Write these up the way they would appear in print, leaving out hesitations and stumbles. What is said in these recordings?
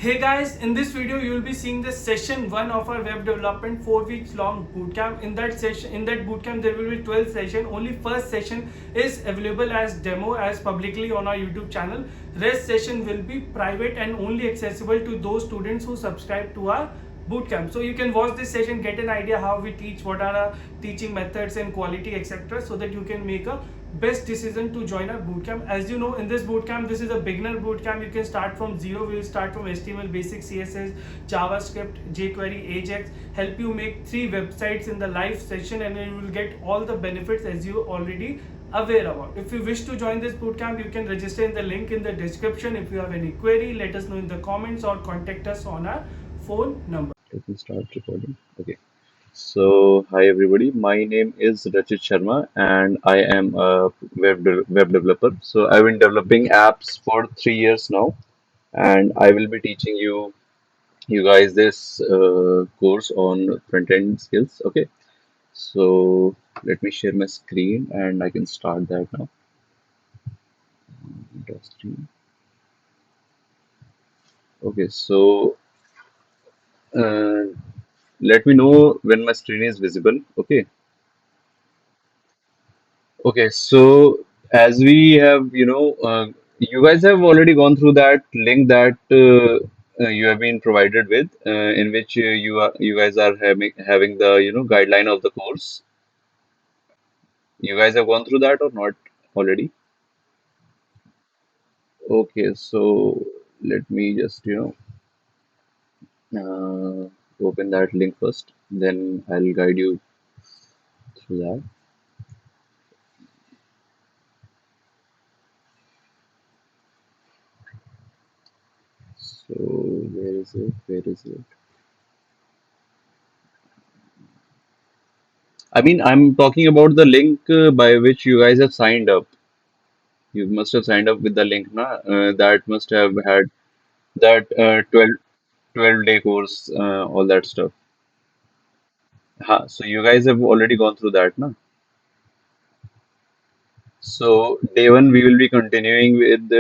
Hey guys, in this video you will be seeing the session 1 of our web development 4 weeks long bootcamp. In that bootcamp there will be 12 sessions. Only first session is available as demo as publicly on our YouTube channel. Rest session will be private and only accessible to those students who subscribe to our bootcamp. So you can watch this session, get an idea how we teach, what are our teaching methods and quality, etc., so that you can make a best decision to join our bootcamp. As you know, in this bootcamp, this is a beginner bootcamp. You can start from zero. We will start from HTML, basic CSS, JavaScript, jQuery, Ajax. Help you make 3 websites in the live session, and you will get all the benefits as you already aware about. If you wish to join this bootcamp, you can register in the link in the description. If you have any query, let us know in the comments or contact us on our phone number. Let me start recording. Okay. So, hi everybody. My name is Rachit Sharma, and I am a web developer. So, I've been developing apps for 3 years now, and I will be teaching you guys this course on front end skills. Okay. So, let me share my screen, and I can start that now. Screen. Okay. So, uh, let me know when my screen is visible. Okay. Okay, so as we have, you guys have already gone through that link that you have been provided with, in which you guys are having the guideline of the course. You guys have gone through that or not already? Okay, so let me just open that link first, then I'll guide you through that. So where is it? Where is it? I mean, I'm talking about the link by which you guys have signed up. You must have signed up with the link, na? That must have had that 12-day course, all that stuff. So you guys have already gone through that, na? So day one, we will be continuing with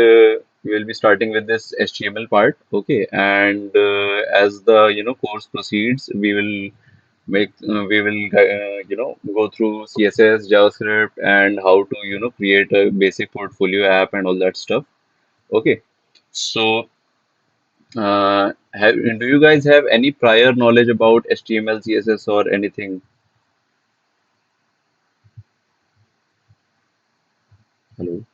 we will be starting with this HTML part, okay? And as the course proceeds, we will go through CSS, JavaScript, and how to create a basic portfolio app and all that stuff. Okay. So do you guys have any prior knowledge about HTML, CSS, or anything? Hello.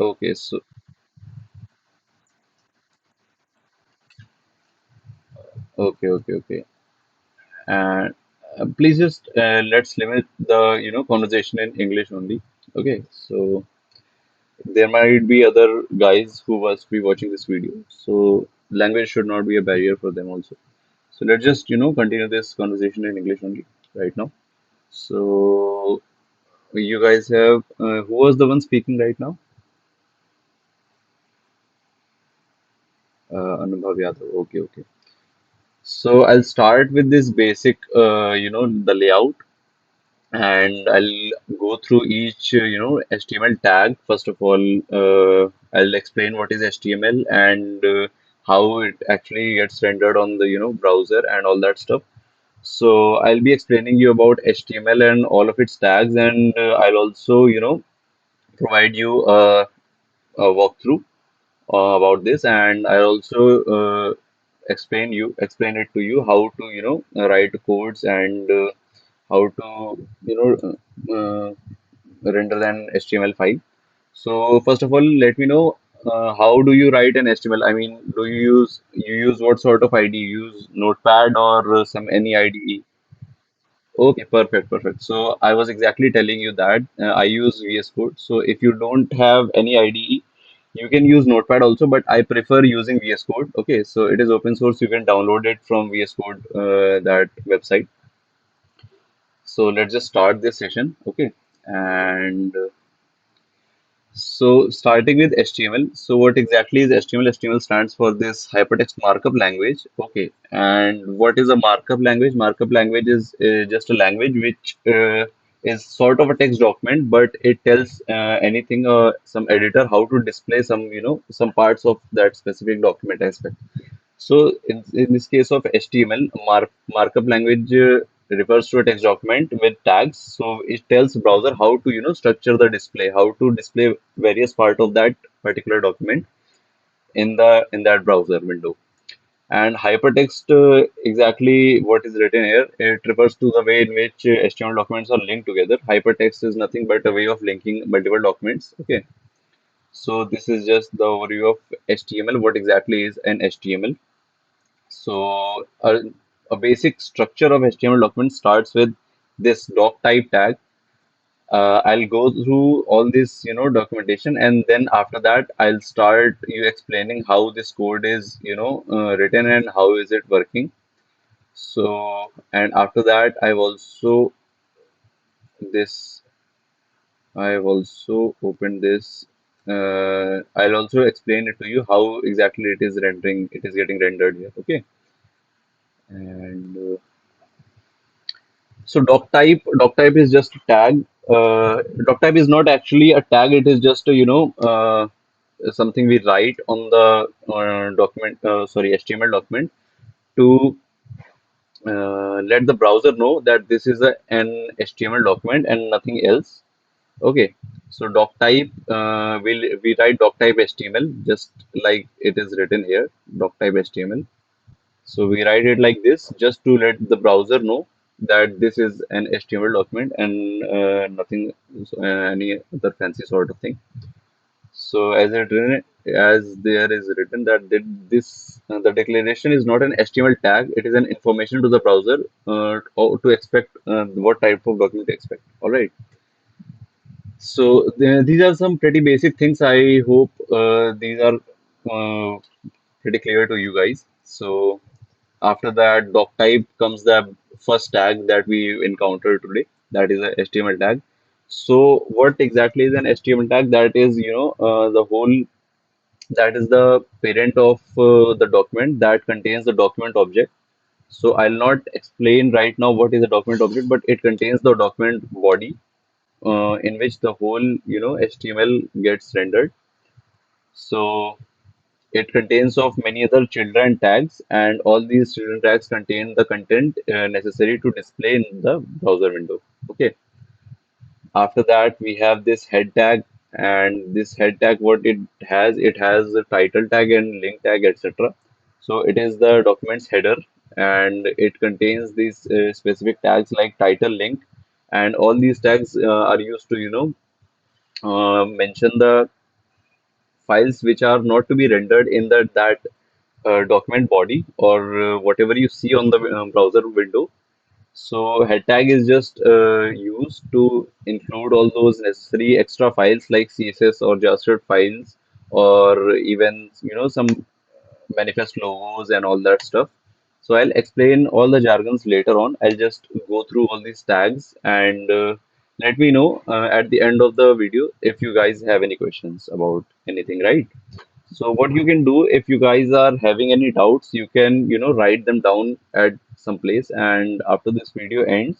Okay, so okay. And please just let's limit the conversation in English only. Okay, so there might be other guys who must be watching this video, so language should not be a barrier for them also. So let's just continue this conversation in English only right now. So you guys have who was the one speaking right now? Anubhav Yadav. Okay. So I'll start with this basic, the layout, and I'll go through each, HTML tag. First of all, I'll explain what is HTML and how it actually gets rendered on the, browser and all that stuff. So I'll be explaining you about HTML and all of its tags, and I'll also, provide you a walkthrough about this, and I also explain it to you how to write codes and how to render an HTML file. So first of all, let me know how do you write an HTML? I mean, do you use what sort of IDE? You use Notepad or some any IDE? Okay, perfect. So I was exactly telling you that I use VS Code. So if you don't have any IDE, you can use Notepad also, but I prefer using VS Code. Okay, so it is open source. You can download it from VS Code, that website. So let's just start this session. Okay, and so starting with HTML. So what exactly is HTML? HTML stands for this hypertext markup language. Okay, and what is a markup language? Markup language is just a language which is sort of a text document, but it tells anything some editor how to display some some parts of that specific document aspect. So in this case of HTML, markup language refers to a text document with tags. So it tells browser how to structure the display, how to display various part of that particular document in that browser window. And hypertext, exactly what is written here, it refers to the way in which HTML documents are linked together. Hypertext is nothing but a way of linking multiple documents. Okay, so this is just the overview of HTML. What exactly is an HTML? So a basic structure of HTML document starts with this doc type tag. I'll go through all this, documentation, and then after that, I'll start you explaining how this code is, written and how is it working. So, and after that, this, I've also opened this. I'll also explain it to you how exactly it is getting rendered here. Okay. And so doc type is just a tag. Doc type is not actually a tag. It is just a, something we write on the HTML document to let the browser know that this is an HTML document and nothing else. Okay, so doc type we write doc type HTML just like it is written here, doc type HTML. So we write it like this just to let the browser know that this is an HTML document and nothing, any other fancy sort of thing. So as there is written that the declaration is not an HTML tag; it is an information to the browser to expect what type of document to expect. All right. So these are some pretty basic things. I hope these are uh, pretty clear to you guys. So after that, doc type comes the first tag that we encountered today. That is a HTML tag. So what exactly is an HTML tag? That is, the whole that is the parent of the document that contains the document object. So I'll not explain right now what is a document object, but it contains the document body in which the whole HTML gets rendered. So it contains of many other children tags, and all these children tags contain the content necessary to display in the browser window. Okay. After that, we have this head tag, and this head tag, what it has a title tag and link tag, etc. So it is the document's header, and it contains these specific tags like title, link, and all these tags are used to mention the files which are not to be rendered in that document body or whatever you see on the browser window. So head tag is just used to include all those necessary extra files like CSS or JavaScript files or even some manifest logos and all that stuff. So I'll explain all the jargons later on. I'll just go through all these tags and let me know at the end of the video if you guys have any questions about anything, right? So what you can do if you guys are having any doubts, you can write them down at some place, and after this video ends,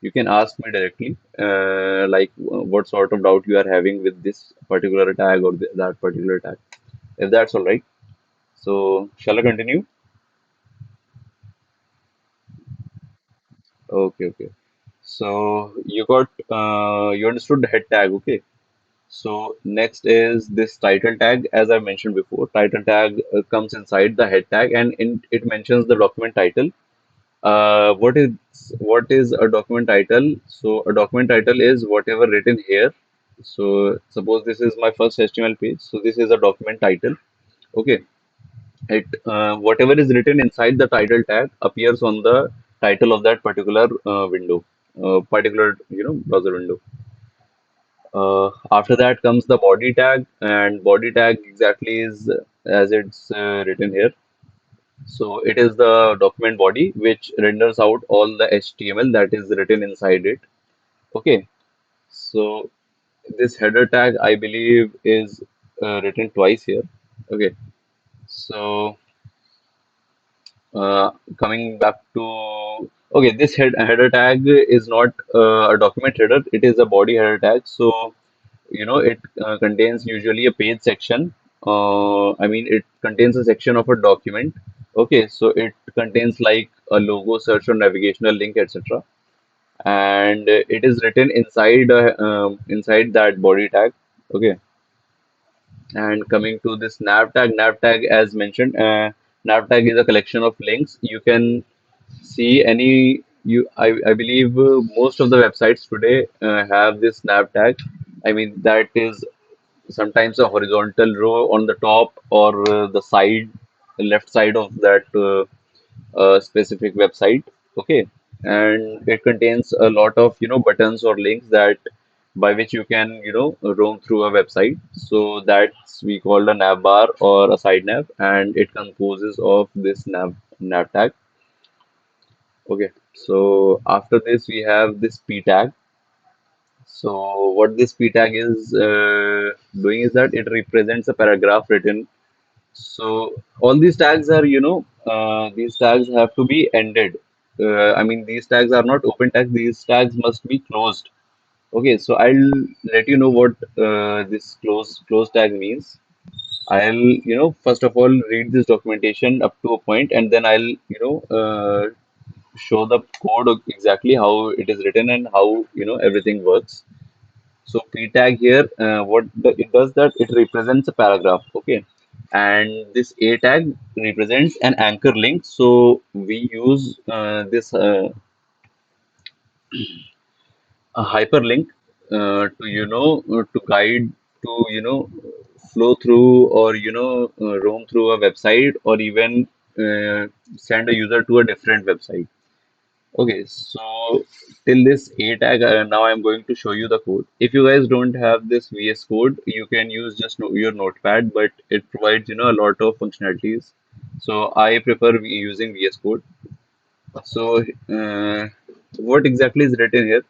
you can ask me directly, like what sort of doubt you are having with this particular tag or that particular tag, if that's all right. So shall I continue? Okay, okay. So you understood the head tag, okay? So next is this title tag. As I mentioned before, title tag comes inside the head tag, and it mentions the document title. What is a document title? So a document title is whatever written here. So suppose this is my first HTML page. So this is a document title. Okay, it whatever is written inside the title tag appears on the title of that particular window, particular browser window. After that comes the body tag, and body tag exactly is as it's written here. So it is the document body which renders out all the HTML that is written inside it. Okay, so this header tag I believe is written twice here. Okay, so Coming back to, okay, this header tag is not a document header, it is a body header tag. So it contains usually a page section. I mean, it contains a section of a document. Okay, so it contains like a logo, search or navigational link, etc. And it is written inside inside that body tag. Okay, and coming to this nav tag as mentioned, nav tag is a collection of links. You can see any you I believe most of the websites today have this nav tag. I mean, that is sometimes a horizontal row on the top or the side, the left side of that specific website. Okay, and it contains a lot of buttons or links that by which you can roam through a website. So that's we call a nav bar or a side nav, and it composes of this nav tag. Okay, so after this we have this p tag. So what this p tag is doing is that it represents a paragraph written. So all these tags are, these tags have to be ended. I mean, these tags are not open tags. These tags must be closed. Okay, so I'll let you know what this close tag means. I'll, first of all, read this documentation up to a point, and then I'll, show the code of exactly how it is written and how, everything works. So p tag here, it does that it represents a paragraph, okay, and this a tag represents an anchor link. So we use this a hyperlink to guide to flow through or roam through a website or even send a user to a different website. Okay, so till this A tag, now I'm going to show you the code. If you guys don't have this VS Code, you can use just your notepad, but it provides, a lot of functionalities. So I prefer using VS Code. So what exactly is written here?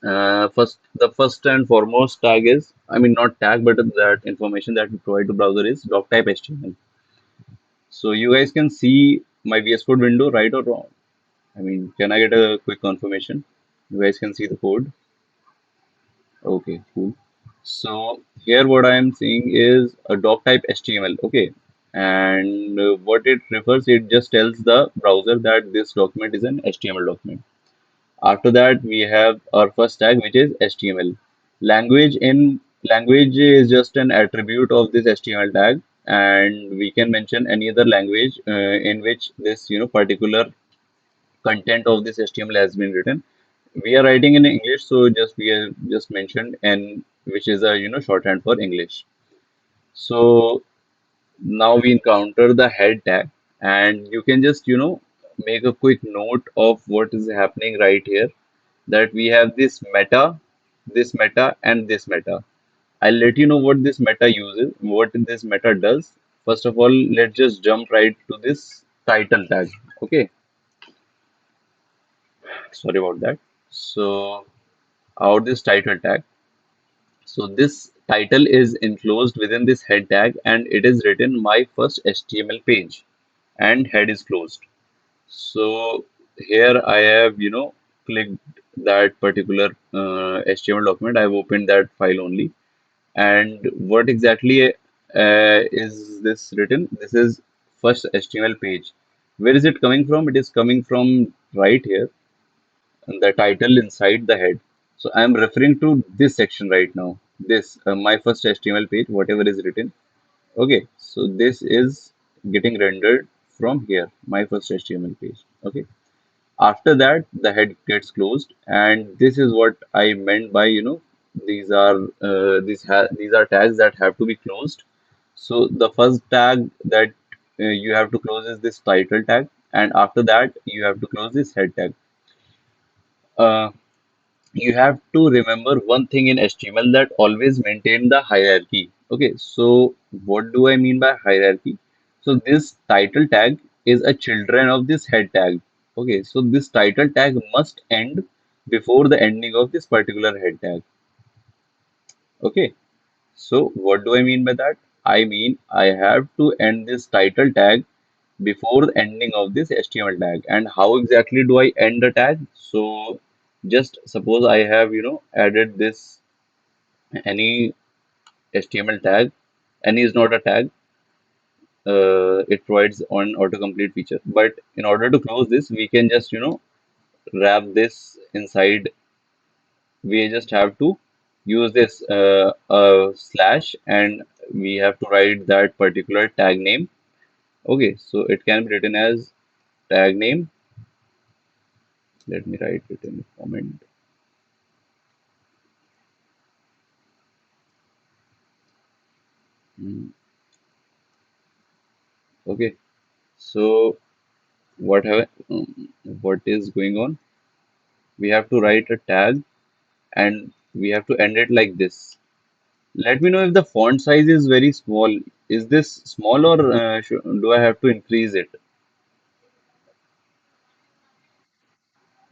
The first and foremost tag is, I mean, not tag, but that information that we provide to browser is doctype HTML. So you guys can see my VS Code window, right or wrong? I mean, can I get a quick confirmation? You guys can see the code. Okay, cool. So here what I am seeing is a doc type HTML. Okay, and what it refers, it just tells the browser that this document is an HTML document. After that, we have our first tag, which is HTML. Language is just an attribute of this HTML tag, and we can mention any other language in which this particular content of this HTML has been written. We are writing in English, so just we are just mentioned N, which is a shorthand for English. So now we encounter the head tag, and you can just make a quick note of what is happening right here. That we have this meta, and this meta. I'll let you know what this meta uses, what this meta does. First of all, let's just jump right to this title tag. Okay, sorry about that. So out this title tag. So this title is enclosed within this head tag and it is written my first HTML page and head is closed. So here I have, clicked that particular HTML document. I've opened that file only. And what exactly is this written? This is first HTML page. Where is it coming from? It is coming from right here, the title inside the head. So I'm referring to this section right now. This my first HTML page, whatever is written. Okay, so this is getting rendered from here, my first HTML page. Okay. After that, the head gets closed, and this is what I meant by these are these are tags that have to be closed. So the first tag that you have to close is this title tag, and after that you have to close this head tag. Uh, you have to remember one thing in HTML that always maintain the hierarchy. Okay, so what do I mean by hierarchy? So this title tag is a children of this head tag. Okay, so this title tag must end before the ending of this particular head tag. Okay, so what do I mean by that? I mean I have to end this title tag before the ending of this HTML tag. And how exactly do I end the tag? So just suppose I have, added this any HTML tag. Any is not a tag. It provides on autocomplete feature. But in order to close this, we can just, wrap this inside. We just have to use this slash, and we have to write that particular tag name. Okay, so it can be written as tag name. Let me write it in the comment. Hmm, okay, so what is going on? We have to write a tag and we have to end it like this. Let me know if the font size is very small. Is this small, or do I have to increase it?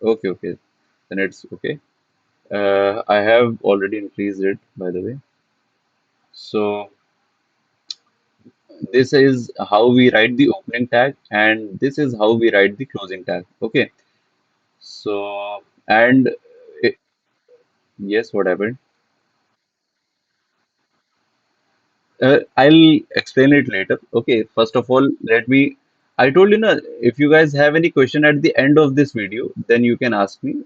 Okay, okay, then it's okay. I have already increased it, by the way. So this is how we write the opening tag, and this is how we write the closing tag. Okay. So, and yes, what happened? I'll explain it later. Okay, first of all, I told you na, if you guys have any question at the end of this video, then you can ask me.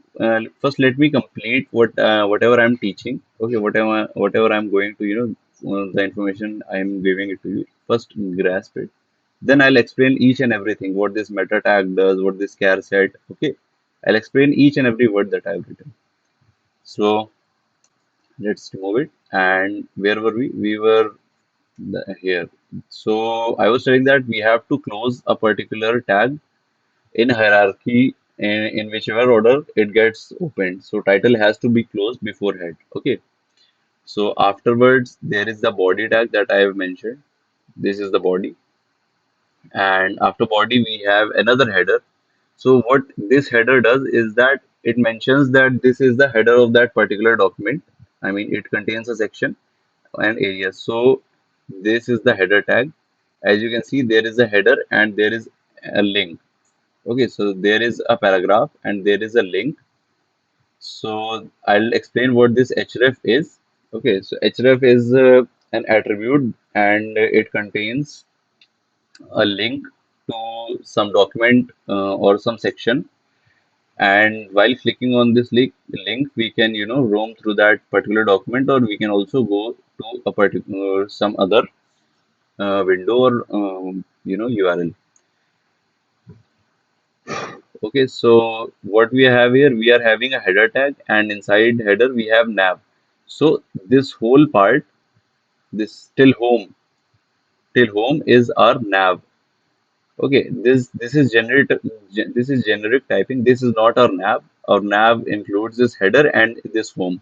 First, let me complete whatever I'm teaching. Okay, whatever I'm going to, the information I'm giving it to you. First, grasp it. Then I'll explain each and everything, what this meta tag does, what this char set. Okay, I'll explain each and every word that I've written. So let's remove it. And where were we? We were here. So I was saying that we have to close a particular tag in hierarchy in whichever order it gets opened. So title has to be closed before head. Okay. So afterwards, there is the body tag that I have mentioned. This is the body. And after body, we have another header. So what this header does is that it mentions that this is the header of that particular document. I mean, it contains a section and areas. So this is the header tag. As you can see, there is a header and there is a link. Okay, so there is a paragraph and there is a link. So I'll explain what this href is. Okay, so href is an attribute, and it contains a link to some document or some section. And while clicking on this link, we can, roam through that particular document, or we can also go to a particular some other window or URL. Okay, so what we have here, we are having a header tag, and inside header we have nav. So this whole part, this till home is our nav. Okay, this is this is generic typing. This is not our nav. Our nav includes this header and this home.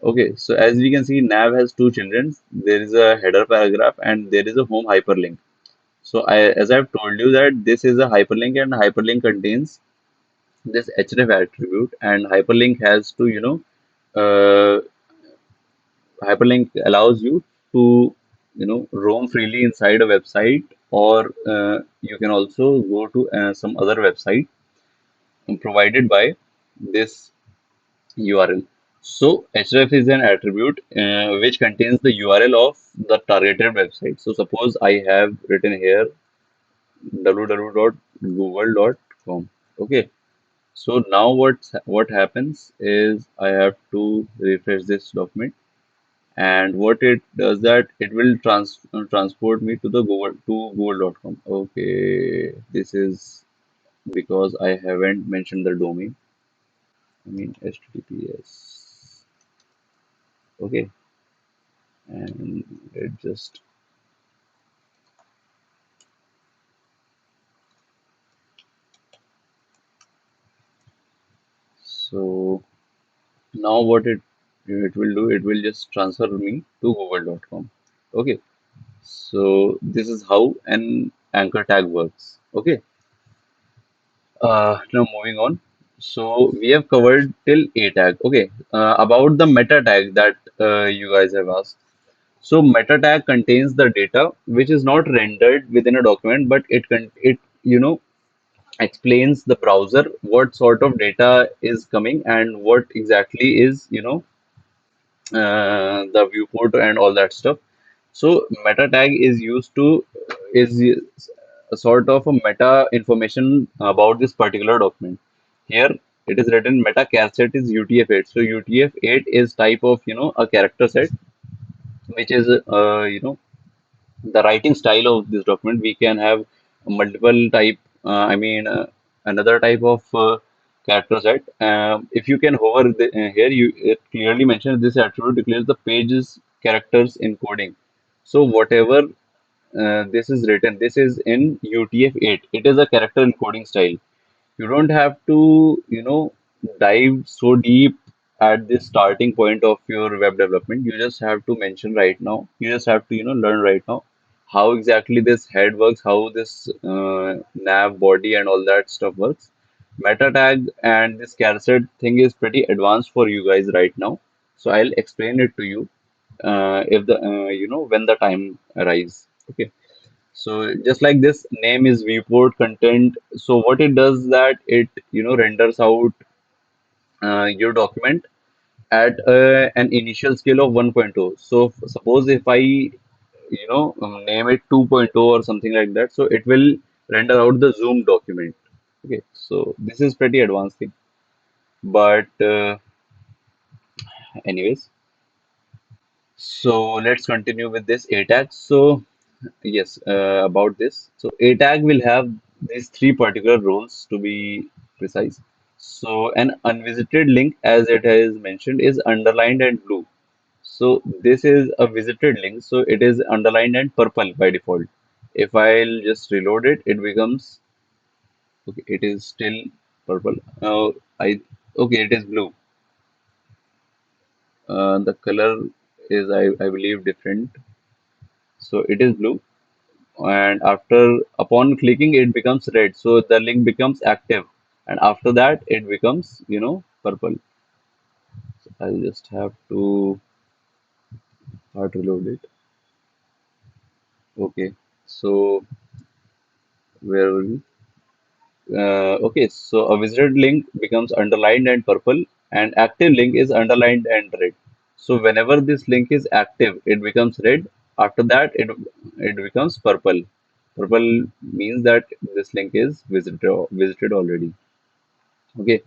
Okay, so as we can see, nav has two children. There is a header paragraph and there is a home hyperlink. So as I've told you that this is a hyperlink, and hyperlink contains this href attribute, and hyperlink has to, uh, hyperlink allows you to, roam freely inside a website, or you can also go to some other website provided by this URL. So href is an attribute which contains the URL of the targeted website. So suppose I have written here www.google.com. Okay. So now what happens is I have to refresh this document, and what it does that it will transport me to the google.com. Okay, this is because I haven't mentioned the domain. I mean HTTPS. Okay, and it just so now what it will do, it will just transfer me to google.com. Okay, so this is how an anchor tag works. Okay, now moving on. So we have covered till A tag. Okay, about the meta tag that you guys have asked. So meta tag contains the data which is not rendered within a document, but it explains the browser what sort of data is coming and what exactly is the viewport and all that stuff. So meta tag is used to is a sort of a meta information about this particular document. Here it is written meta char set is UTF-8. So UTF-8 is type of a character set which is the writing style of this document. We can have multiple type, another type of character set. If you can hover here, it clearly mentions this attribute declares the page's characters encoding. So whatever this is written, this is in UTF-8. It is a character encoding style. You don't have to dive so deep at the starting point of your web development. You just have to mention right now, you just have to learn right now how exactly this head works, how this nav body and all that stuff works. Meta tag and this carousel thing is pretty advanced for you guys right now, so I'll explain it to you if the when the time arrives. Okay, so just like this name is viewport content. So what it does that it renders out your document at an initial scale of 1.0. So suppose if I name it 2.0 or something like that, so it will render out the zoom document. Okay, so this is pretty advanced thing. But anyways, so let's continue with this A tag. So yes, about this. So A tag will have these three particular roles to be precise. So an unvisited link, as it is mentioned, is underlined and blue. So this is a visited link, so it is underlined and purple by default. If I'll just reload it, it becomes okay. It is still purple. I okay. It is blue. The color is I believe different. So it is blue, and after upon clicking it becomes red, so the link becomes active, and after that it becomes purple. So I'll just have to hard reload it. Okay, so where were we? Okay, so a visited link becomes underlined and purple, and active link is underlined and red. So whenever this link is active it becomes red. After that it becomes purple. Purple means that this link is visited already. Okay,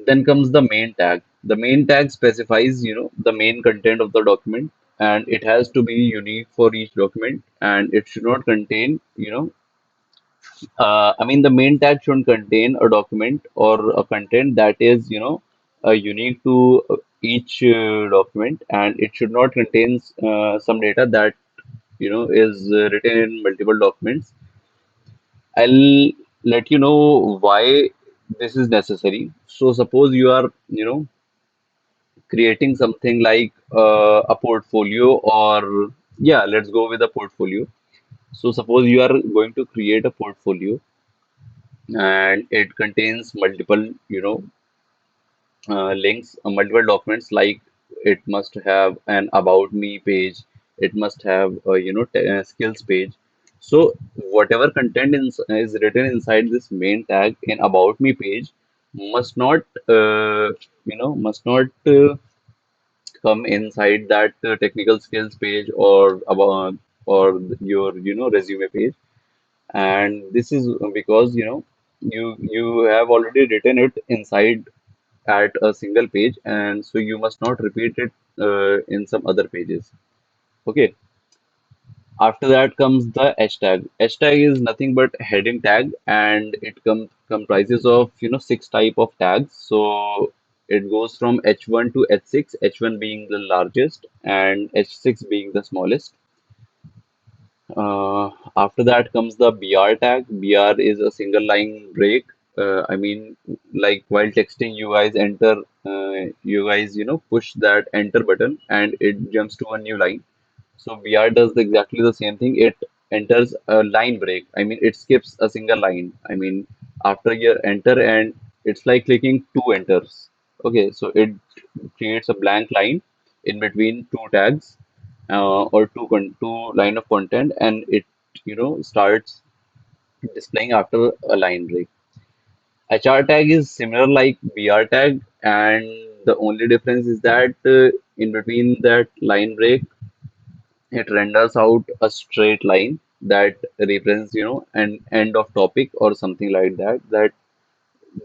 then comes the main tag. The main tag specifies, the main content of the document, and it has to be unique for each document, and it should not contain, the main tag shouldn't contain a document or a content that is, unique to each document, and it should not contain some data that, is written in multiple documents. I'll let you know why this is necessary. So suppose you are, creating something like a portfolio, or yeah, let's go with a portfolio. So suppose you are going to create a portfolio and it contains multiple links, multiple documents, like it must have an about me page, it must have a skills page. So whatever content is written inside this main tag in about me page must not come inside that technical skills page or about or your resume page. And this is because you have already written it inside at a single page, and so you must not repeat it in some other pages. Okay, after that comes the hashtag. Hashtag is nothing but heading tag, and it comprises of six type of tags. So it goes from H1 to H6, H1 being the largest and H6 being the smallest. After that comes the BR tag. BR is a single line break. Like while texting, you guys, push that enter button and it jumps to a new line. So BR does exactly the same thing. It enters a line break. It skips a single line. After you enter, and it's like clicking two enters. Okay, so it creates a blank line in between two tags. or two line of content, and it starts displaying after a line break. HR tag is similar like BR tag, and the only difference is that in between that line break, it renders out a straight line that represents, an end of topic or something like that. That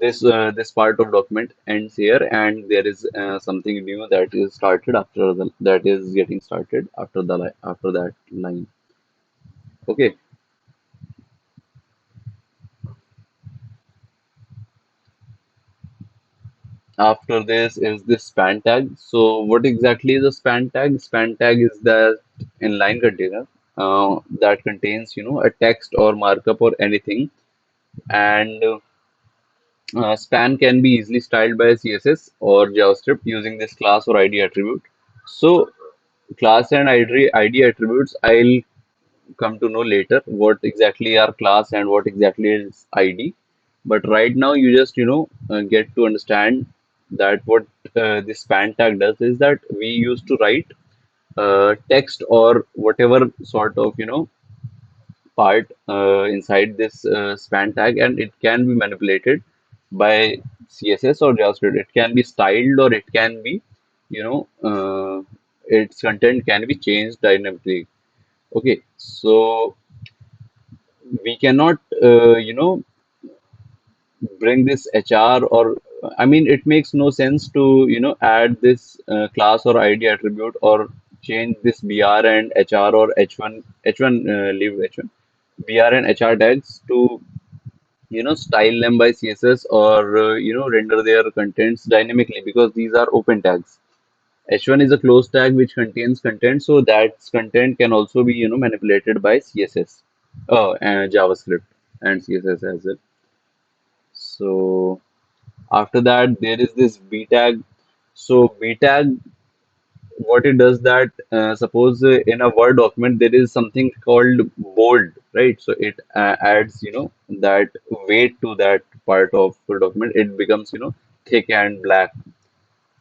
this part of document ends here, and there is something new that is started after that is getting started after after that line. Okay. After this is the span tag. So what exactly is a span tag? Span tag is the inline container that contains, a text or markup or anything, and span can be easily styled by CSS or JavaScript using this class or ID attribute. So class and ID attributes, I'll come to know later what exactly are class and what exactly is ID. But right now, you just get to understand that what this span tag does is that we used to write text or whatever sort of part inside this span tag, and it can be manipulated by CSS or JavaScript. It can be styled, or it can be you know its content can be changed dynamically. Okay, so we cannot bring this HR, or I mean, it makes no sense to add this class or ID attribute, or change this BR and HR or H1 leave H1 BR and HR tags to style them by CSS, or render their contents dynamically, because these are open tags. H1 is a closed tag which contains content, so that content can also be manipulated by CSS, and JavaScript and CSS as well. So after that, there is this B tag. So B tag, what it does that suppose in a Word document there is something called bold, right? So it adds that weight to that part of the document. It becomes thick and black.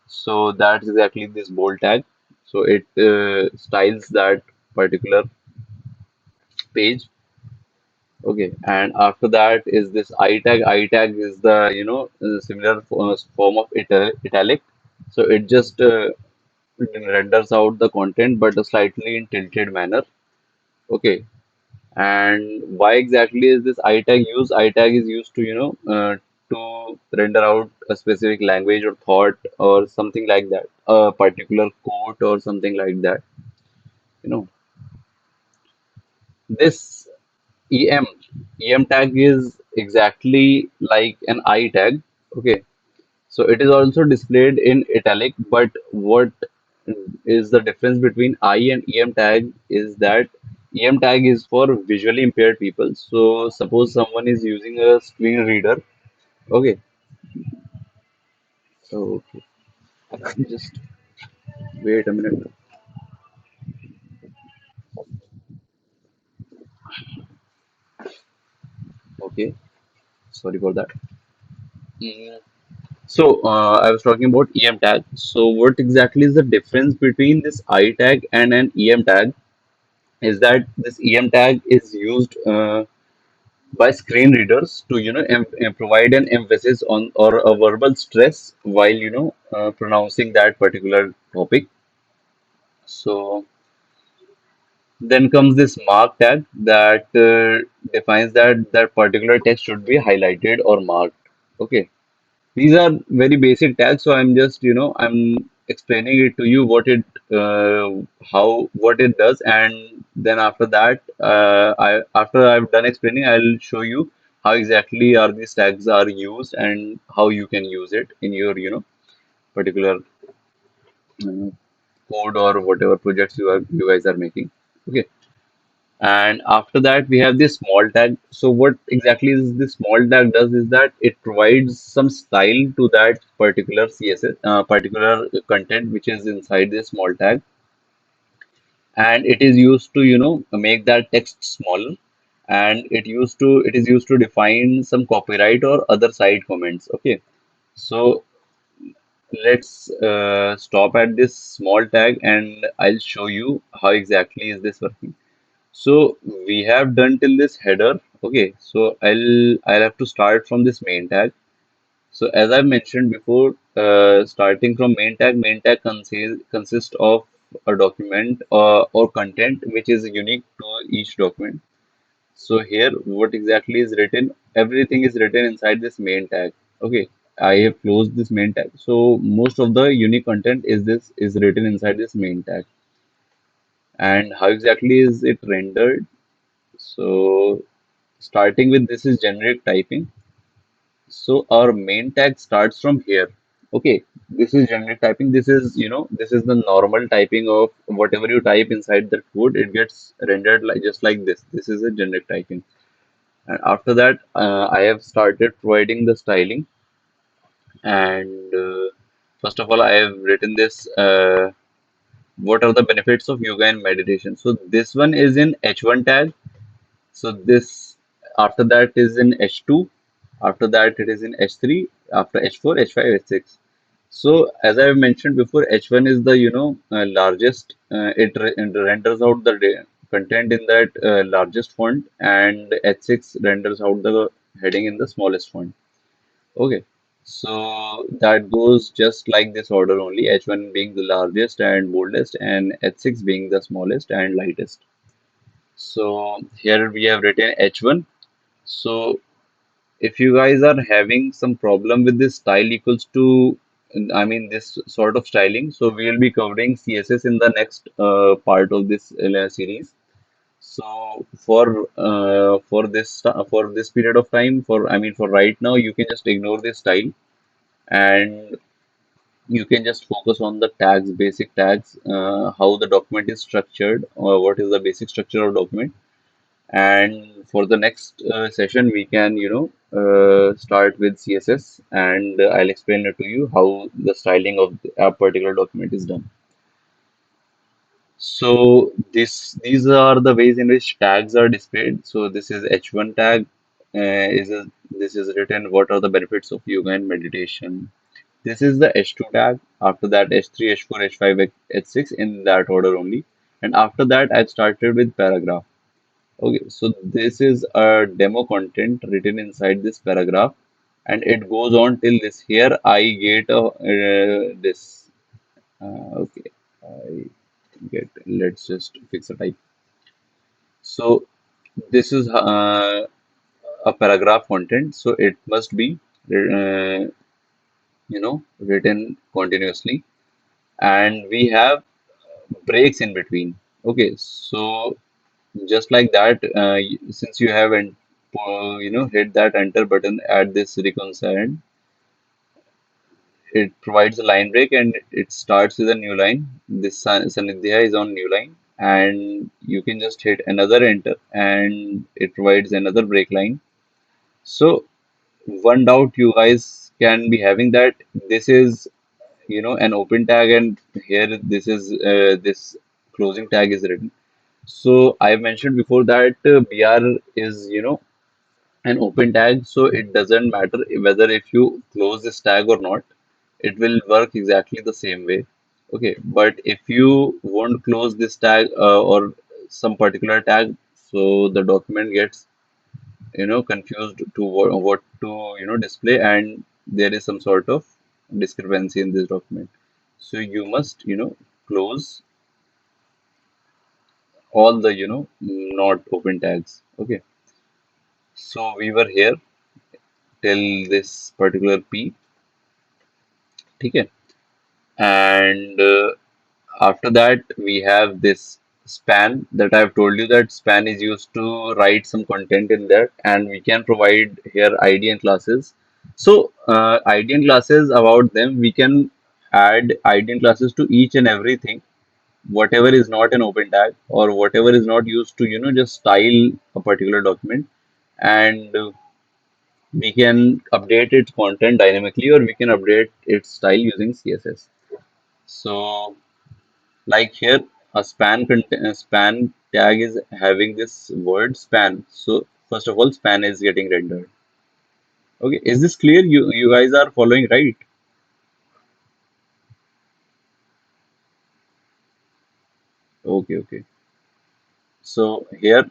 So that's exactly this bold tag. So it styles that particular page. Okay, and after that is this I tag. I tag is the similar form of italic. So it just renders out the content, but a slightly in tilted manner. Okay, and why exactly is this I tag used? I tag is used to to render out a specific language or thought or something like that, a particular quote or something like that. You know, this EM EM tag is exactly like an I tag. Okay, so it is also displayed in italic, but what is the difference between I and EM tag is that EM tag is for visually impaired people. So suppose someone is using a screen reader. Okay, so just wait a minute. Okay, sorry for that. Mm. So I was talking about EM tag. So what exactly is the difference between this I tag and an EM tag? Is that this EM tag is used by screen readers to provide an emphasis on or a verbal stress while pronouncing that particular topic. So then comes this mark tag that defines that that particular text should be highlighted or marked. Okay, these are very basic tags, so I'm just I'm explaining it to you what it how what it does, and then after that I after I've done explaining, I'll show you how exactly are these tags are used and how you can use it in your particular uh, code or whatever projects you guys are making. Okay, and after that, we have this small tag. So what exactly is this small tag does is that it provides some style to that particular CSS, particular content which is inside this small tag, and it is used to make that text smaller, and it is used to define some copyright or other side comments. Okay, so let's stop at this small tag and I'll show you how exactly is this working. So we have done till this header. Okay, so I'll have to start from this main tag. So as I mentioned before, starting from main tag consists of a document or content which is unique to each document. So here, what exactly is written? Everything is written inside this main tag. Okay, I have closed this main tag. So most of the unique content is written inside this main tag. And how exactly is it rendered? So starting with this is generic typing. So our main tag starts from here. Okay, this is generic typing. This is, this is the normal typing of whatever you type inside the code. It gets rendered like just like this. This is a generic typing. And after that, I have started providing the styling. And first of all, I have written this. What are the benefits of yoga and meditation? So this one is in H1 tag. So this after that is in H2. After that it is in H3. After H4, H5, H6. So as I mentioned before, H1 is the largest. It renders out the content in that largest font, and H6 renders out the heading in the smallest font. Okay, so that goes just like this order only. H1 being the largest and boldest, and H6 being the smallest and lightest. So here we have written H1. So if you guys are having some problem with this style equals to, I mean this sort of styling, so we will be covering CSS in the next part of this series. So for this period of time, for right now, you can just ignore this style and you can just focus on the tags, basic tags, how the document is structured, or what is the basic structure of document. And for the next session, we can, start with CSS, and I'll explain it to you how the styling of a particular document is done. So these are the ways in which tags are displayed. So this is H1 tag. This is written. What are the benefits of yoga and meditation? This is the H2 tag. After that, H3, H4, H5, H6 in that order only. And after that, I started with paragraph. Okay, so this is a demo content written inside this paragraph, and it goes on till this. Here I get a this. Okay, I get. Let's just fix a type. So this is a paragraph content, so it must be written continuously, and we have breaks in between. Okay, so just like that, since you haven't hit that enter button at this reconcile, it provides a line break and it starts with a new line. This Sanidhya is on new line, and you can just hit another enter and it provides another break line. So one doubt you guys can be having, that this is an open tag, and here this closing tag is written. So I mentioned before that BR is an open tag, so it doesn't matter whether if you close this tag or not, it will work exactly the same way. Okay, but if you won't close this tag or some particular tag, so the document gets confused to what to display, and there is some sort of discrepancy in this document. So you must close all the not open tags. Okay, so we were here till this particular P. Okay, and after that we have this span, that I've told you that span is used to write some content in there, and we can provide here ID and classes. So ID and classes, about them we can add ID and classes to each and everything, whatever is not an open tag or whatever is not used to just style a particular document. And we can update its content dynamically, or we can update its style using CSS. So like here, a span tag is having this word span. So first of all, span is getting rendered. Okay, is this clear? You guys are following, right? Okay, okay. So here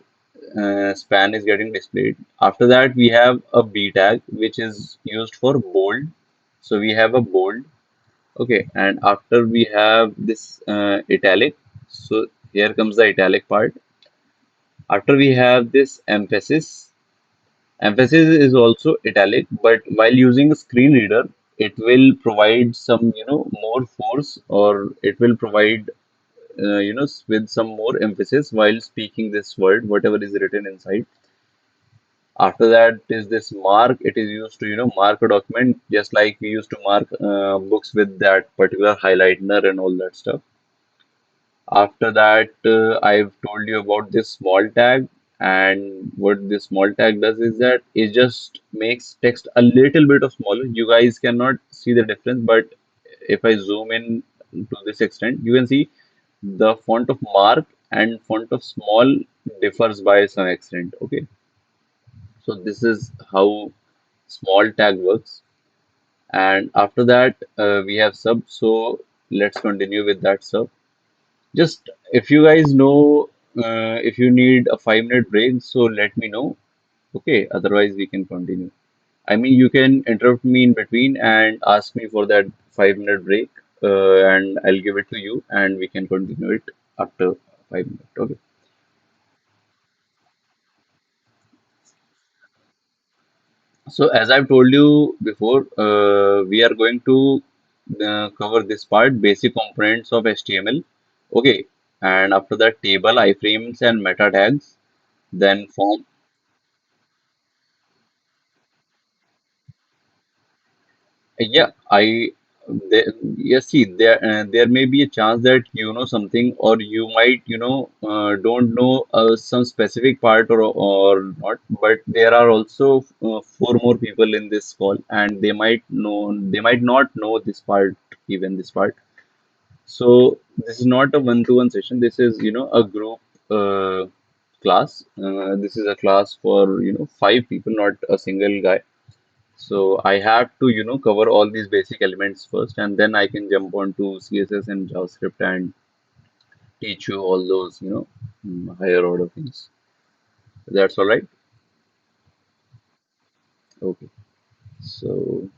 span is getting displayed. After that, we have a B tag, which is used for bold. So we have a bold. Okay, and after we have this italic. So here comes the italic part. After we have this emphasis. Emphasis is also italic, but while using a screen reader, it will provide some, more force, or it will provide, with some more emphasis while speaking this word, whatever is written inside. After that is this mark. It is used to, mark a document, just like we used to mark books with that particular highlighter and all that stuff. After that, I've told you about this small tag, and what this small tag does is that it just makes text a little bit of smaller. You guys cannot see the difference, but if I zoom in to this extent, you can see the font of mark and font of small differs by some extent. Okay, so this is how small tag works. And after that, we have sub. So let's continue with that sub. Just if you guys know, if you need a 5 minute break, so let me know. Okay, otherwise we can continue. I mean, you can interrupt me in between and ask me for that 5 minute break, and I'll give it to you, and we can continue it after 5 minutes. Okay. So as I've told you before, we are going to cover this part, basic components of HTML. Okay, and after that, table, iframes, and meta tags. Then form. Yeah, yes, see, there may be a chance that you know something, or you might, don't know some specific part, or not. But there are also four more people in this call, and they might not know this part, even this part. So this is not a one-to-one session. This is, a group class. This is a class for, 5 people, not a single guy. So I have to, cover all these basic elements first, and then I can jump on to CSS and JavaScript and teach you all those, higher order things. That's all right. Okay. So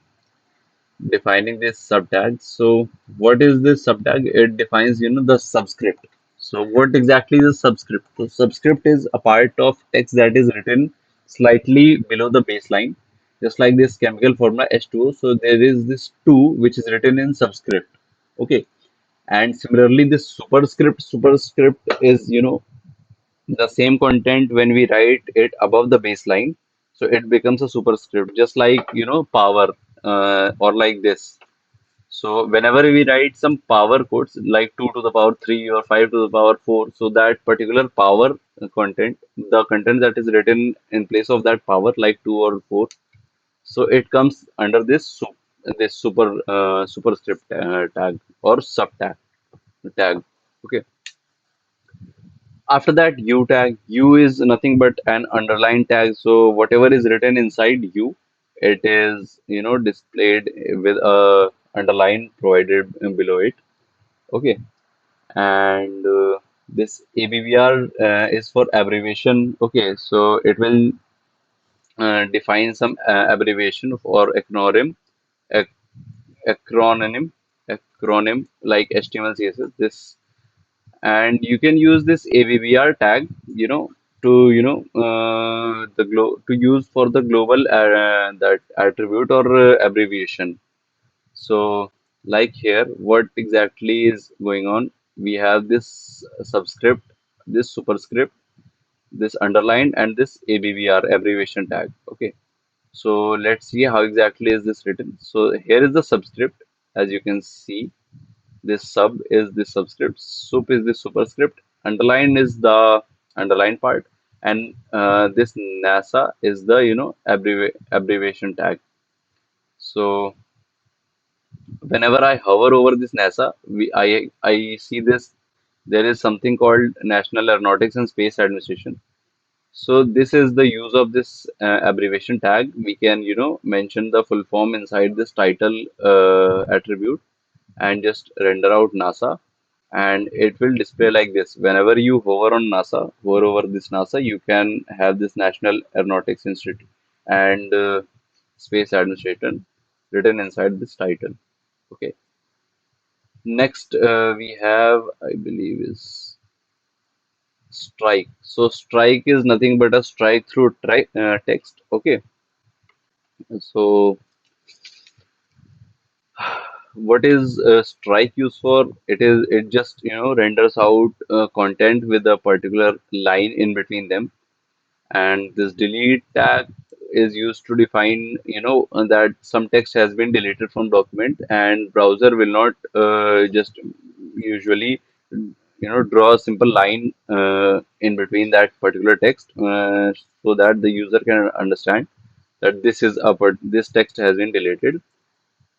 defining this subtag. So what is this subtag? It defines, the subscript. So what exactly is a subscript? So subscript is a part of text that is written slightly below the baseline, just like this chemical formula H2O. So there is this 2 which is written in subscript. Okay. And similarly, this superscript is, the same content when we write it above the baseline. So it becomes a superscript, just like, power, or like this. So whenever we write some power codes like 2 to the power 3 or 5 to the power 4, so that particular power content, the content that is written in place of that power like 2 or 4, so it comes under this superscript tag or tag. Okay. After that, U tag. U is nothing but an underline tag. So whatever is written inside U, it is, displayed with a underline provided below it. Okay. And this ABBR is for abbreviation. Okay. So it will define some abbreviation for ac- acronym, acronym like HTML, CSS. This, and you can use this AVBR tag, to to use for the global that attribute or abbreviation. So like here, what exactly is going on? We have this subscript, this superscript, this underline, and this ABBR abbreviation tag. Okay. So let's see how exactly is this written. So here is the subscript, as you can see. This sub is the subscript, sup is the superscript, underline is the underline part, and this NASA is the, abbreviation tag. So whenever I hover over this NASA, I see this. There is something called National Aeronautics and Space Administration. So this is the use of this abbreviation tag. We can, mention the full form inside this title attribute and just render out NASA. and it will display like this. Whenever you hover over this NASA, you can have this National Aeronautics Institute and Space Administration written inside this title. Okay. Next, we have, I believe, is strike. So strike is nothing but a strike through text. Okay. So what is strike used for? It just renders out content with a particular line in between them, and this delete tag is used to define that some text has been deleted from document, and browser will not just usually draw a simple line in between that particular text so that the user can understand that this text has been deleted.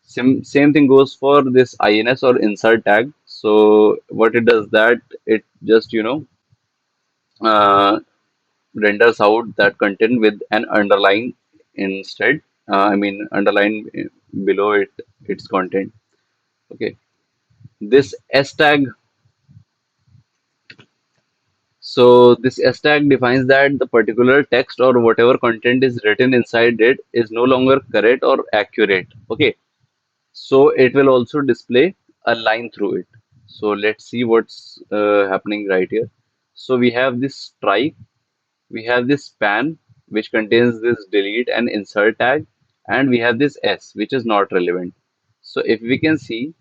Same thing goes for this ins or insert tag. So what it does, that it just uh, renders out that content with an underline instead. I mean underline below its content. Okay. This s tag. So this s tag defines that the particular text or whatever content is written inside it is no longer correct or accurate. Okay. So it will also display a line through it. So let's see what's happening right here. So we have this strike, we have this span, which contains this delete and insert tag, and we have this S, which is not relevant. So if we can see,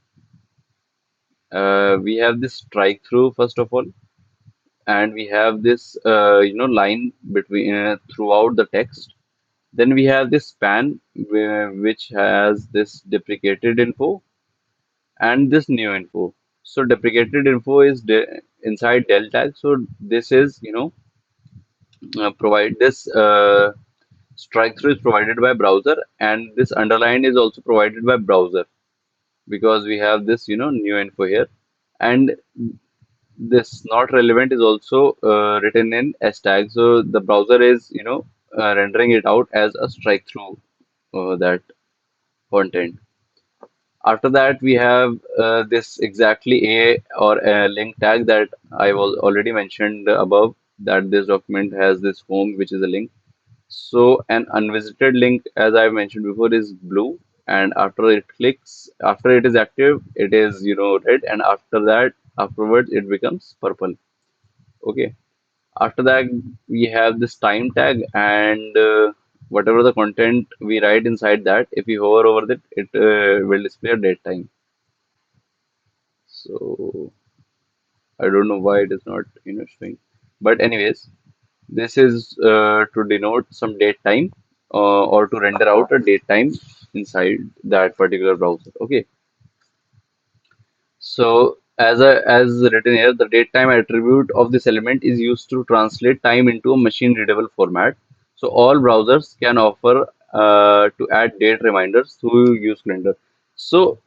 we have this strike through first of all, and we have this line between throughout the text. Then we have this span, which has this deprecated info and this new info. So deprecated info is inside del tag. So this is provide this strike through is provided by browser, and this underline is also provided by browser because we have this new info here, and this not relevant is also written in s tag. So the browser is rendering it out as a strike through that content. After that, we have this exactly a or a link tag that I was already mentioned above, that this document has this home, which is a link. So an unvisited link, as I mentioned before, is blue, and after it is active, it is red, and afterwards it becomes purple. Okay. After that, we have this time tag, and whatever the content we write inside that, if you hover over it, it will display a date time. So I don't know why it is not showing, but anyways, this is to denote some date time or to render out a date time inside that particular browser. Okay, so as written here, the date time attribute of this element is used to translate time into a machine readable format. So all browsers can offer to add date reminders through use calendar. So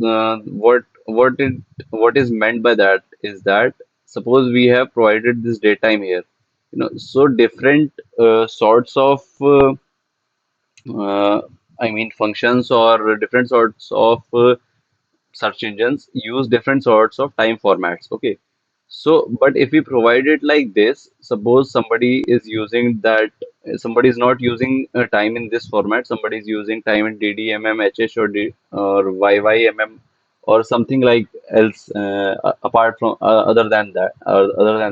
uh, what what it what is meant by that is that, suppose we have provided this date time here, so different sorts of uh, I mean functions or different sorts of search engines use different sorts of time formats. Okay, so but if we provide it like this, suppose somebody is not using time in this format, somebody is using time in ddmm hh or yymm or something like else apart from other than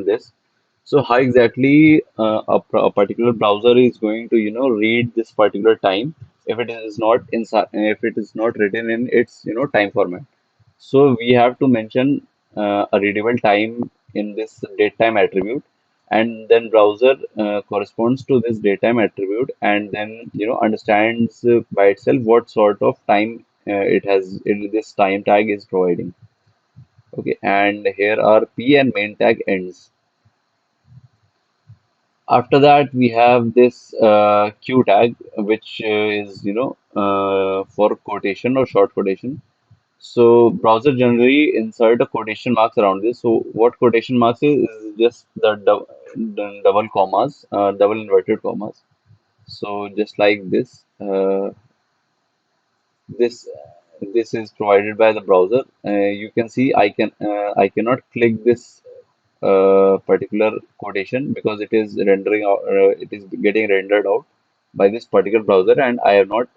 this. So how exactly a particular browser is going to read this particular time if it is not written in its time format? So we have to mention a readable time in this datetime attribute, and then browser corresponds to this datetime attribute, and then understands by itself what sort of time this time tag is providing. Okay, and here are p and main tag ends. After that, we have this q tag, which is for quotation or short quotation. So browser generally insert a quotation marks around this. So what quotation marks is just the double commas, double inverted commas. So just like this, this. this is provided by the browser. You can see I cannot click this particular quotation because it is rendering out, it is getting rendered out by this particular browser, and I have not,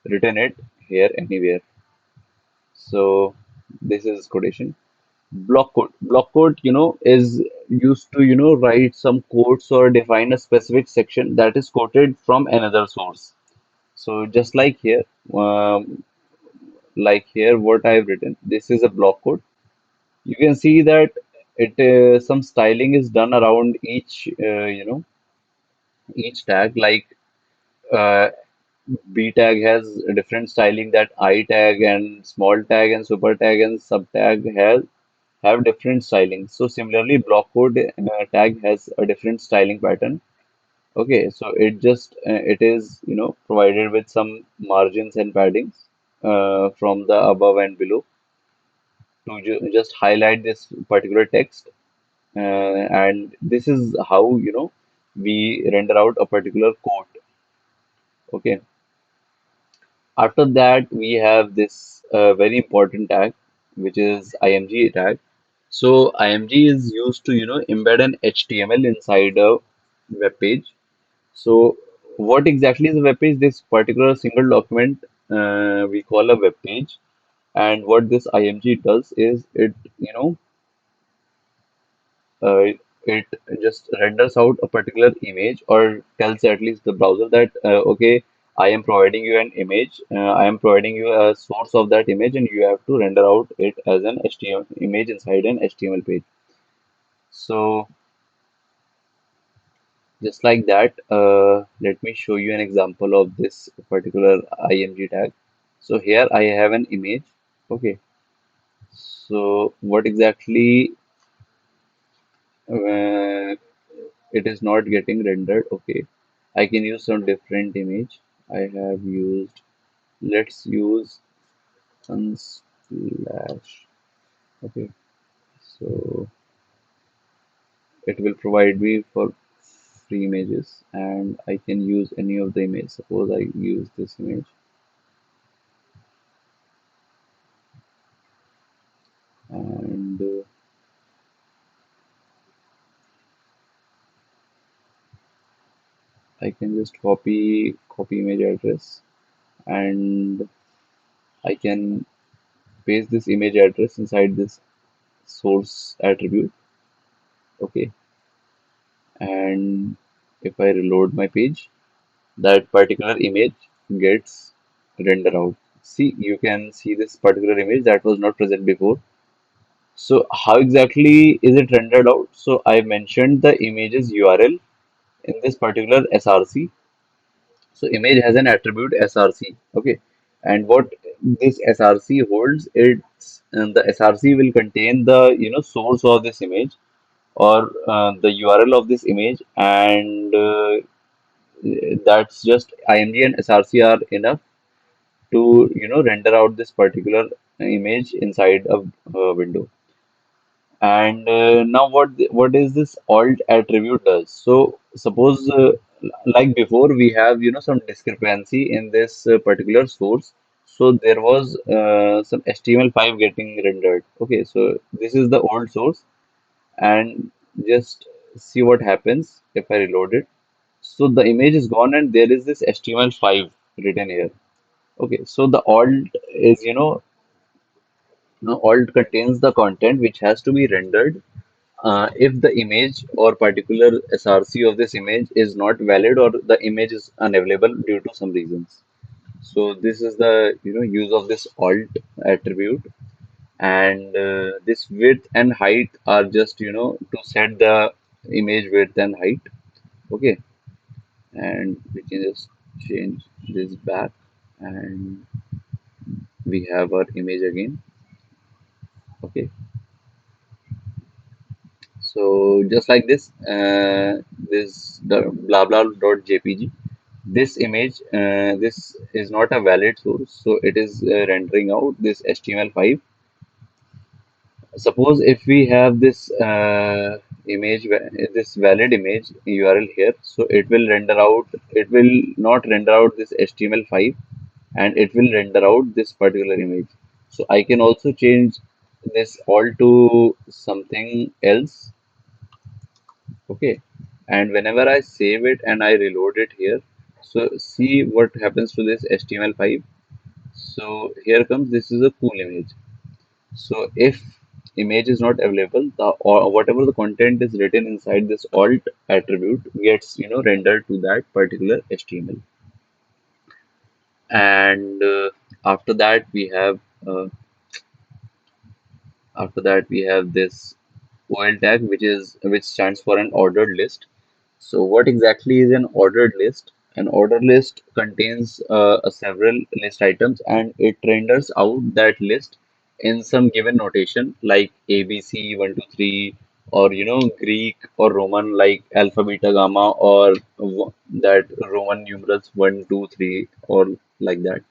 written it here anywhere. So this is quotation. Block code, is used to, write some codes or define a specific section that is quoted from another source. So just um, like here, what I've written, this is a block code. You can see that it some styling is done around each tag. Like uh, B tag has a different styling that I tag and small tag and super tag and sub tag have different styling. So similarly, block code tag has a different styling pattern. Okay, so it is provided with some margins and paddings from the above and below to just highlight this particular text, and this is how we render out a particular code. Okay, after that we have this very important tag, which is img tag. So img is used to embed an html inside a web page. So what exactly is a web page? This particular single document we call a web page, and what this img does is uh, it just renders out a particular image, or tells at least the browser that okay, I am providing you an image, I am providing you a source of that image, and you have to render out it as an HTML image inside an HTML page. So just like that, let me show you an example of this particular img tag. So here I have an image. Okay, so what exactly uh, it is not getting rendered. Okay, I can use some different image. I have used, let's use unsplash. Okay, so it will provide me for free images, and I can use any of the image. Suppose I use this image, and I can just copy image address, and I can paste this image address inside this source attribute. Okay, and if I reload my page, that particular image gets rendered out. See, you can see this particular image that was not present before. So how exactly is it rendered out? So I mentioned the image's URL in this particular src. So image has an attribute src. Okay, and what this src holds, it's the src will contain the source of this image, or the URL of this image, and that's just img and src are enough to render out this particular image inside a window. And now what is this alt attribute does? So suppose like before, we have some discrepancy in this particular source. So there was some html5 getting rendered. Okay, so this is the old source, and just see what happens if I reload it. So the image is gone, and there is this html5 written here. Okay, so the alt is, alt contains the content which has to be rendered if the image or particular src of this image is not valid, or the image is unavailable due to some reasons. So this is the use of this alt attribute, and this width and height are just to set the image width and height. Okay, and we can just change this back, and we have our image again. Okay, so just like this, this the blah blah dot jpg, this image, this is not a valid source, so it is rendering out this html5. Suppose if we have this this valid image url here, so it will not render out this html5. and it will render out this particular image. So I can also change this all to something else. Okay, and whenever I save it and I reload it here, so see what happens to this HTML5. So here comes, this is a cool image. So if image is not available, the or whatever the content is written inside this alt attribute gets rendered to that particular HTML. And after that we have uh, after that we have this OL tag, which stands for an ordered list. So what exactly is an ordered list? An ordered list contains several list items, and it renders out that list in some given notation like ABC 1 2 3, or Greek or Roman like alpha beta gamma, or that Roman numerals 1 2 3, or like that.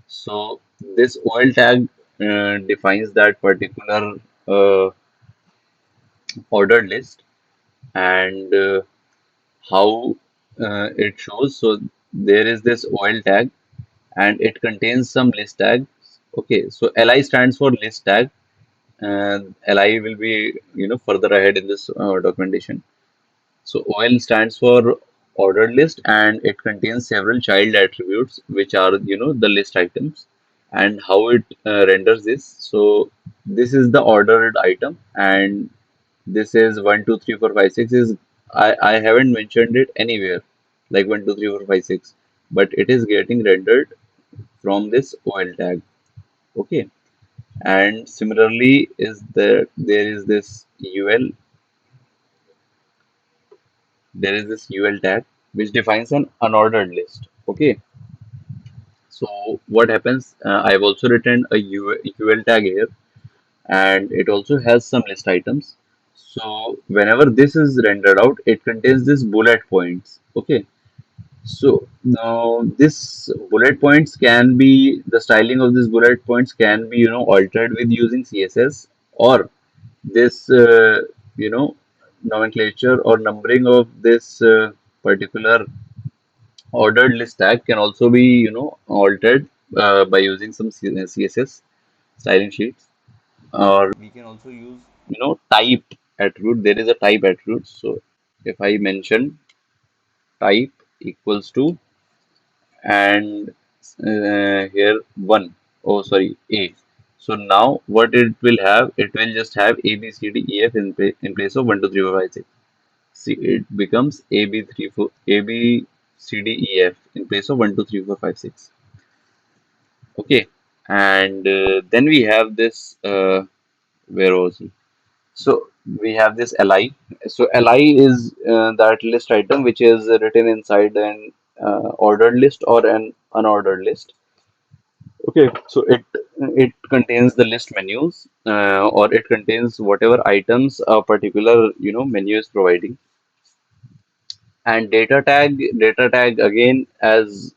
So this OL tag defines that particular uh, ordered list, and how it shows. So there is this OL tag, and it contains some list tags. Okay, so LI stands for list tag, and LI will be further ahead in this documentation. So OL stands for ordered list, and it contains several child attributes, which are the list items, and how it renders this. So this is the ordered item, and this is 1 2 3 4 5 6 is, I haven't mentioned it anywhere like 1 2 3 4 5 6, but it is getting rendered from this OL tag. Okay, and similarly is there is this UL there is this UL tag which defines an unordered list. Okay, so what happens? I've also written a UL tag here, and it also has some list items. So whenever this is rendered out, it contains this bullet points. Okay, so now this bullet points can be, the styling of these bullet points can be altered with using CSS, or this nomenclature or numbering of this particular ordered list tag can also be altered by using some CSS styling sheets. Or we can also use type attribute. There is a type attribute. So if I mention type equals to, and here one, oh sorry, A, so now what it will have, it will just have A B C D E F in place of 1 2 3 4 5 6. See, it becomes A B C D E F in place of 1 2 3 4 5 6. Okay, and then we have this where was it? So we have this li. So li is that list item which is written inside an ordered list or an unordered list. Okay, so it contains the list menus, or it contains whatever items a particular menu is providing. And data tag again, as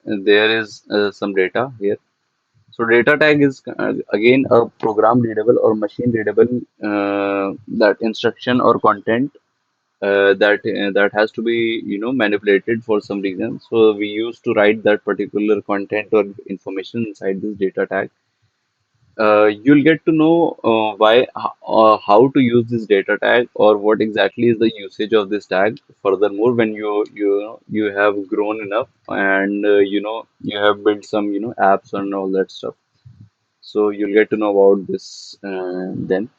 there is some data here. So data tag is again a program readable or machine readable that instruction or content that has to be manipulated for some reason. So we used to write that particular content or information inside this data tag. You'll get to know how to use this data tag, or what exactly is the usage of this tag. Furthermore, when you have grown enough, and you have built some apps and all that stuff, so you'll get to know about this then.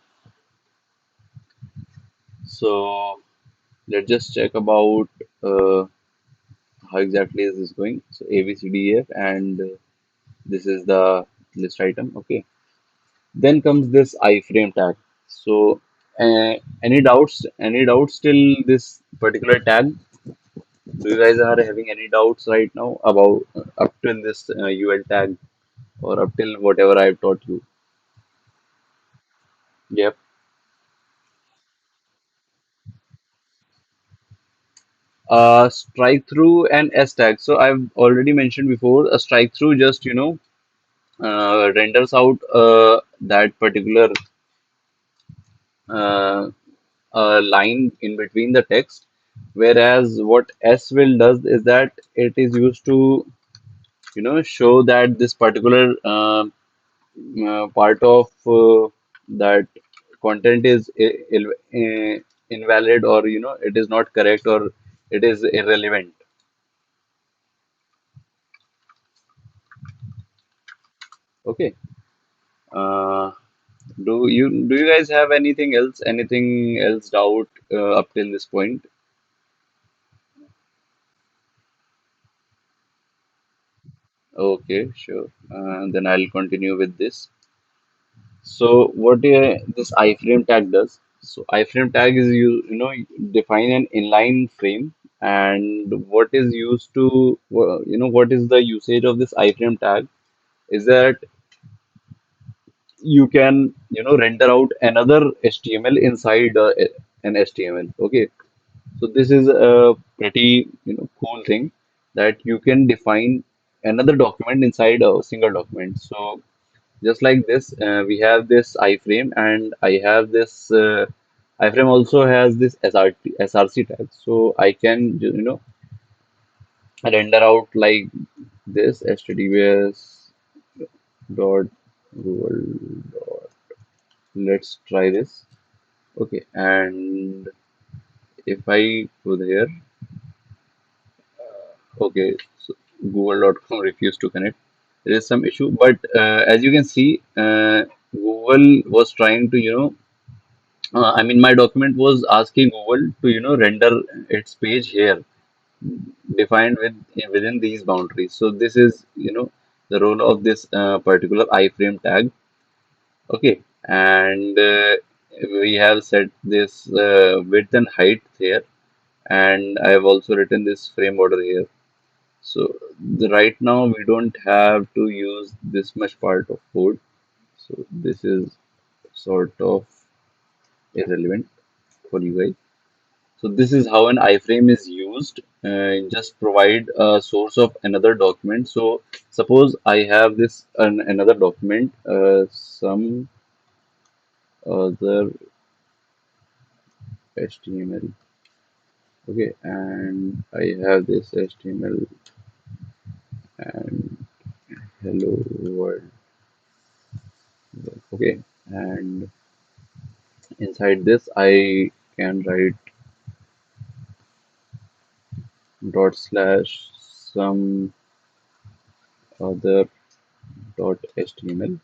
So let's just check about uh, how exactly is this going. So A B C D E F, and this is the list item. Okay. Then comes this iframe tag. So, any doubts? Any doubts till this particular tag? Do you guys are having any doubts right now about up till this UL tag, or up till whatever I've taught you? Yep. Strike through and S tag. So I've already mentioned before. A strike through just renders out that particular uh, line in between the text, whereas what S will does is that it is used to show that this particular part of that content is invalid, or it is not correct, or it is irrelevant. Okay. uh, do you guys have anything else doubt up till this point? Okay, sure. Then I'll continue with this. So what this iframe tag does? So iframe tag is define an inline frame, and what is used to what is the usage of this iframe tag is that you can render out another HTML inside an HTML. Okay, so this is a pretty cool thing that you can define another document inside a single document. So just like this, we have this iframe, and I have this iframe also has this src tag. So I can render out like this https dot google dot. Let's try this. Okay, and if I go there, okay, so google.com refused to connect. There is some issue, but as you can see, Google was trying to I mean, my document was asking Google to, render its page here, defined within these boundaries. So this is, the role of this particular iframe tag. Okay, and we have set this width and height here, and I have also written this frame border here. So right now we don't have to use this much part of code. So this is sort of irrelevant for you guys. So this is how an iframe is used. Just provide a source of another document. So suppose I have this another document, some other HTML. Okay, and I have this HTML and hello world. Okay, and inside this I can write dot slash some other dot HTML,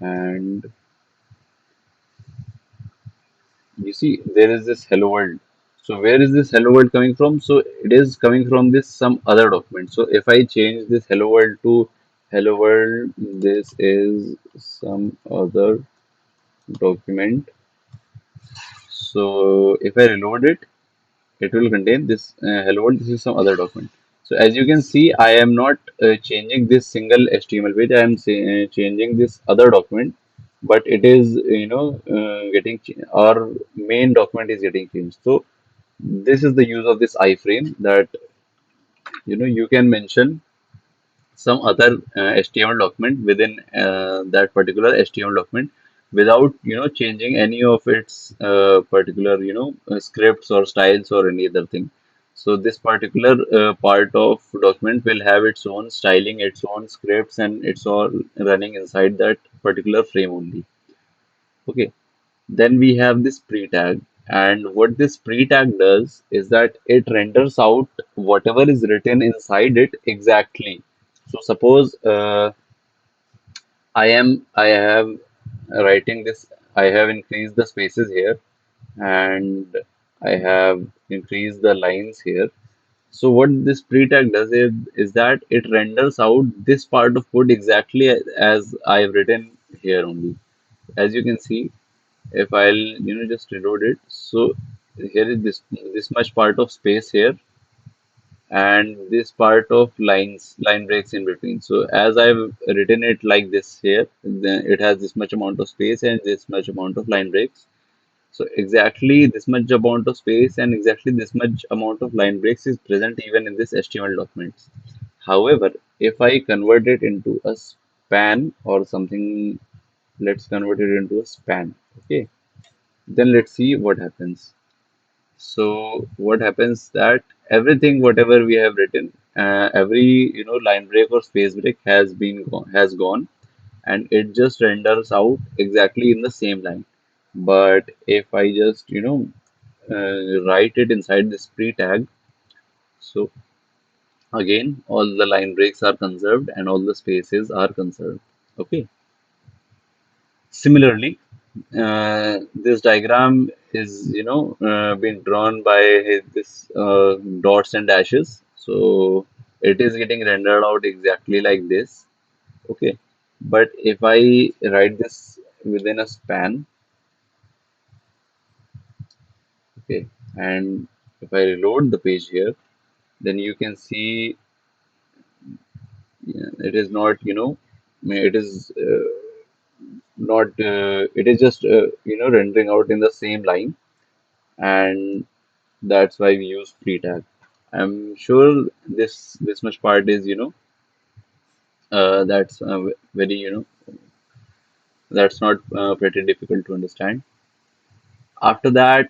and you see there is this hello world. So where is this hello world coming from? So it is coming from this some other document. So if I change this hello world to hello world, this is some other document. So if I reload it, it will contain this hello world. This is some other document. So as you can see, I am not changing this single HTML page. I am changing this other document, but it is getting our main document is getting changed. So this is the use of this iframe, that you can mention some other HTML document within that particular HTML document without changing any of its particular scripts or styles or any other thing. So this particular part of document will have its own styling, its own scripts, and it's all running inside that particular frame only. Okay. Then we have this pre-tag, and what this pre-tag does is that it renders out whatever is written inside it exactly. So suppose I have writing this. I have increased the spaces here, and I have increased the lines here. So what this pre-tag does is that it renders out this part of code exactly as I've written here only. As you can see, if I'll just reload it, so here is this much part of space here, and this part of line breaks in between. So as I've written it like this here, then it has this much amount of space and this much amount of line breaks. So exactly this much amount of space and exactly this much amount of line breaks is present even in this HTML documents. However, if I convert it into a span or something, let's convert it into a span. Okay, then let's see what happens. So what happens that everything whatever we have written every line break or space break has gone, and it just renders out exactly in the same line. But if I just write it inside this pre-tag, so again all the line breaks are conserved and all the spaces are conserved. Okay. Similarly, this diagram is been drawn by this dots and dashes. So it is getting rendered out exactly like this. Okay. But if I write this within a span, okay, and if I reload the page here, then you can see, it is not, it is not, it is just, rendering out in the same line, and that's why we use free tag. I'm sure this much part is, that's very, that's not pretty difficult to understand. After that,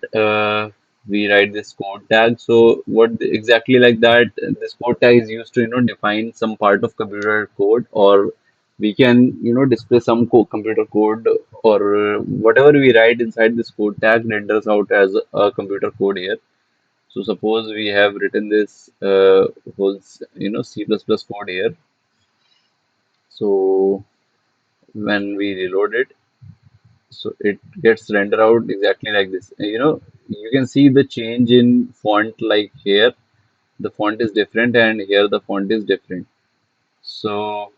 we write this code tag. So what exactly like that, this code tag is used to define some part of computer code, or we can display some computer code, or whatever we write inside this code tag renders out as a computer code here. So suppose we have written this whole C++ code here. So when we reload it, so it gets rendered out exactly like this. You can see the change in font, like here the font is different and here the font is different. So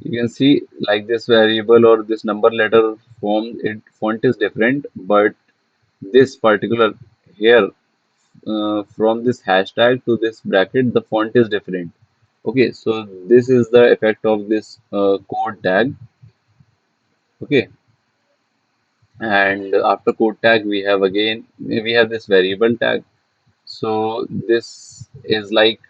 you can see like this variable or this number letter font is different, but this particular here, from this hashtag to this bracket, the font is different. Okay, so this is the effect of this code tag. Okay, and after code tag we have this variable tag. So this is like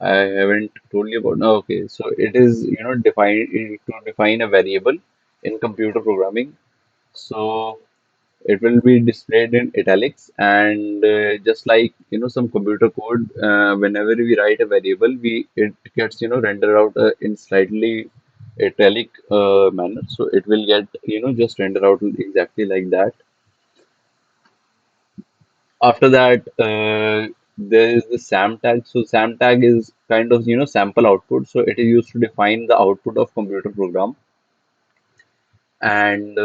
I haven't told you about. No, okay, so it is to define a variable in computer programming. So it will be displayed in italics, and just like some computer code, whenever we write a variable, we it gets rendered out in slightly italic manner. So it will get just render out exactly like that. After that, there is the SAM tag. So SAM tag is kind of sample output. So it is used to define the output of computer program, and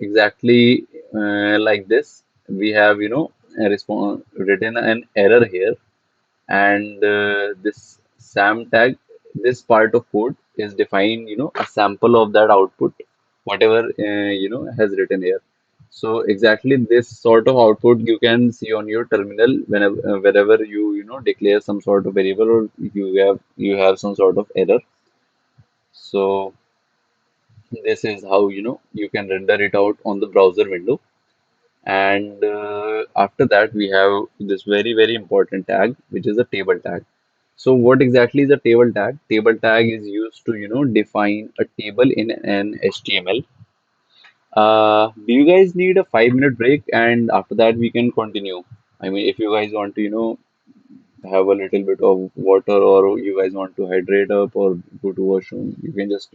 exactly like this, we have written an error here, and this SAM tag, this part of code is defined a sample of that output, whatever has written here. So exactly this sort of output you can see on your terminal wherever you declare some sort of variable, or you have some sort of error. So this is how you can render it out on the browser window. And after that, we have this very, very important tag, which is a table tag. So what exactly is a table tag? Table tag is used to define a table in an HTML. Do you guys need a 5 minute break? And after that, we can continue. I mean, if you guys want to have a little bit of water, or you guys want to hydrate up or go to washroom, you can just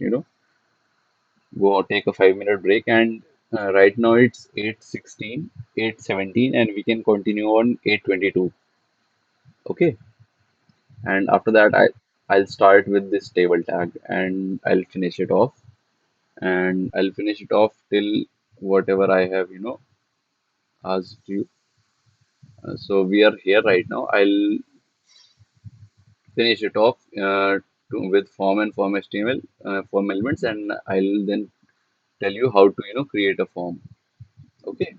go take a 5 minute break. And right now it's 8:16, 8:17, and we can continue on 8:22. Okay, and after that I'll start with this table tag, and I'll finish it off, and I'll finish it off till whatever I have asked you. So we are here right now. I'll finish it off with form and form HTML, form elements, and I'll then tell you how to create a form. Okay,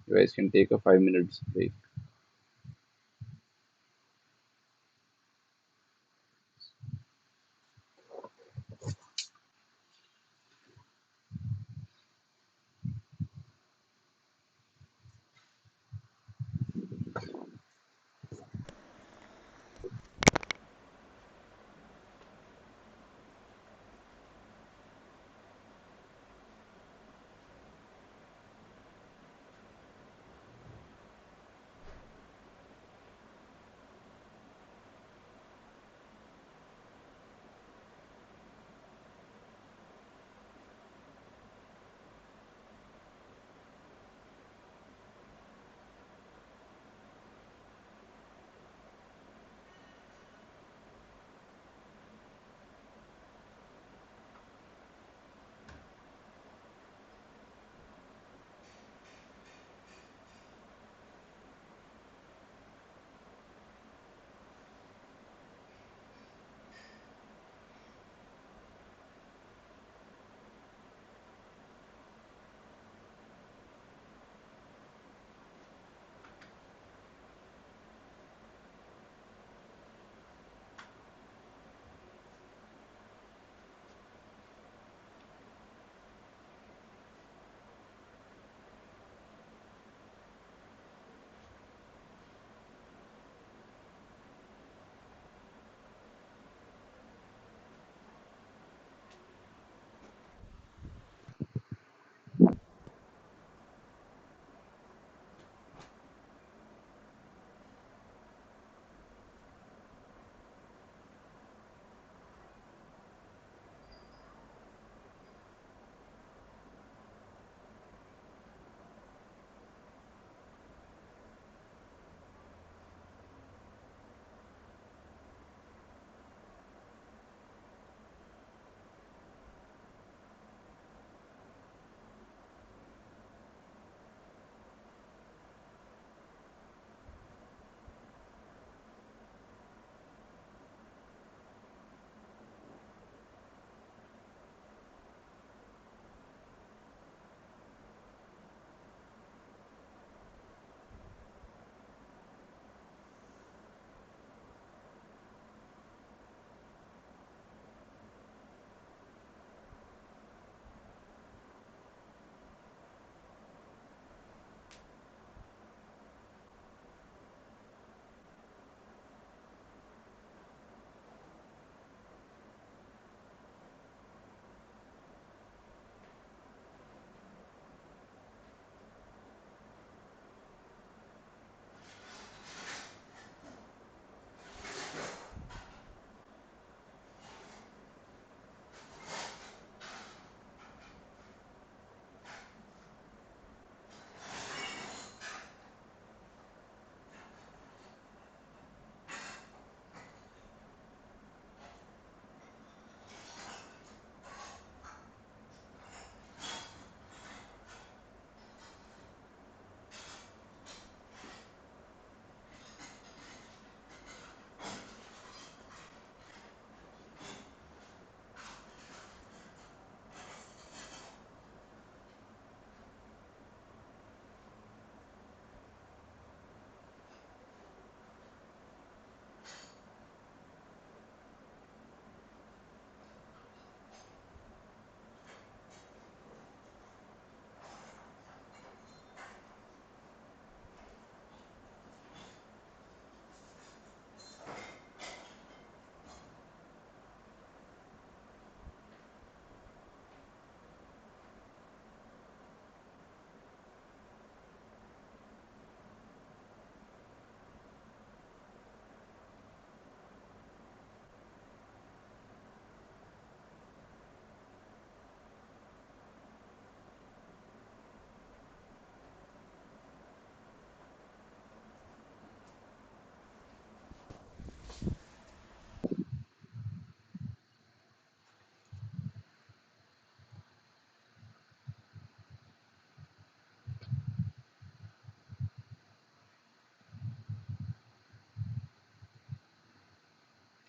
you guys can take a 5 minutes break.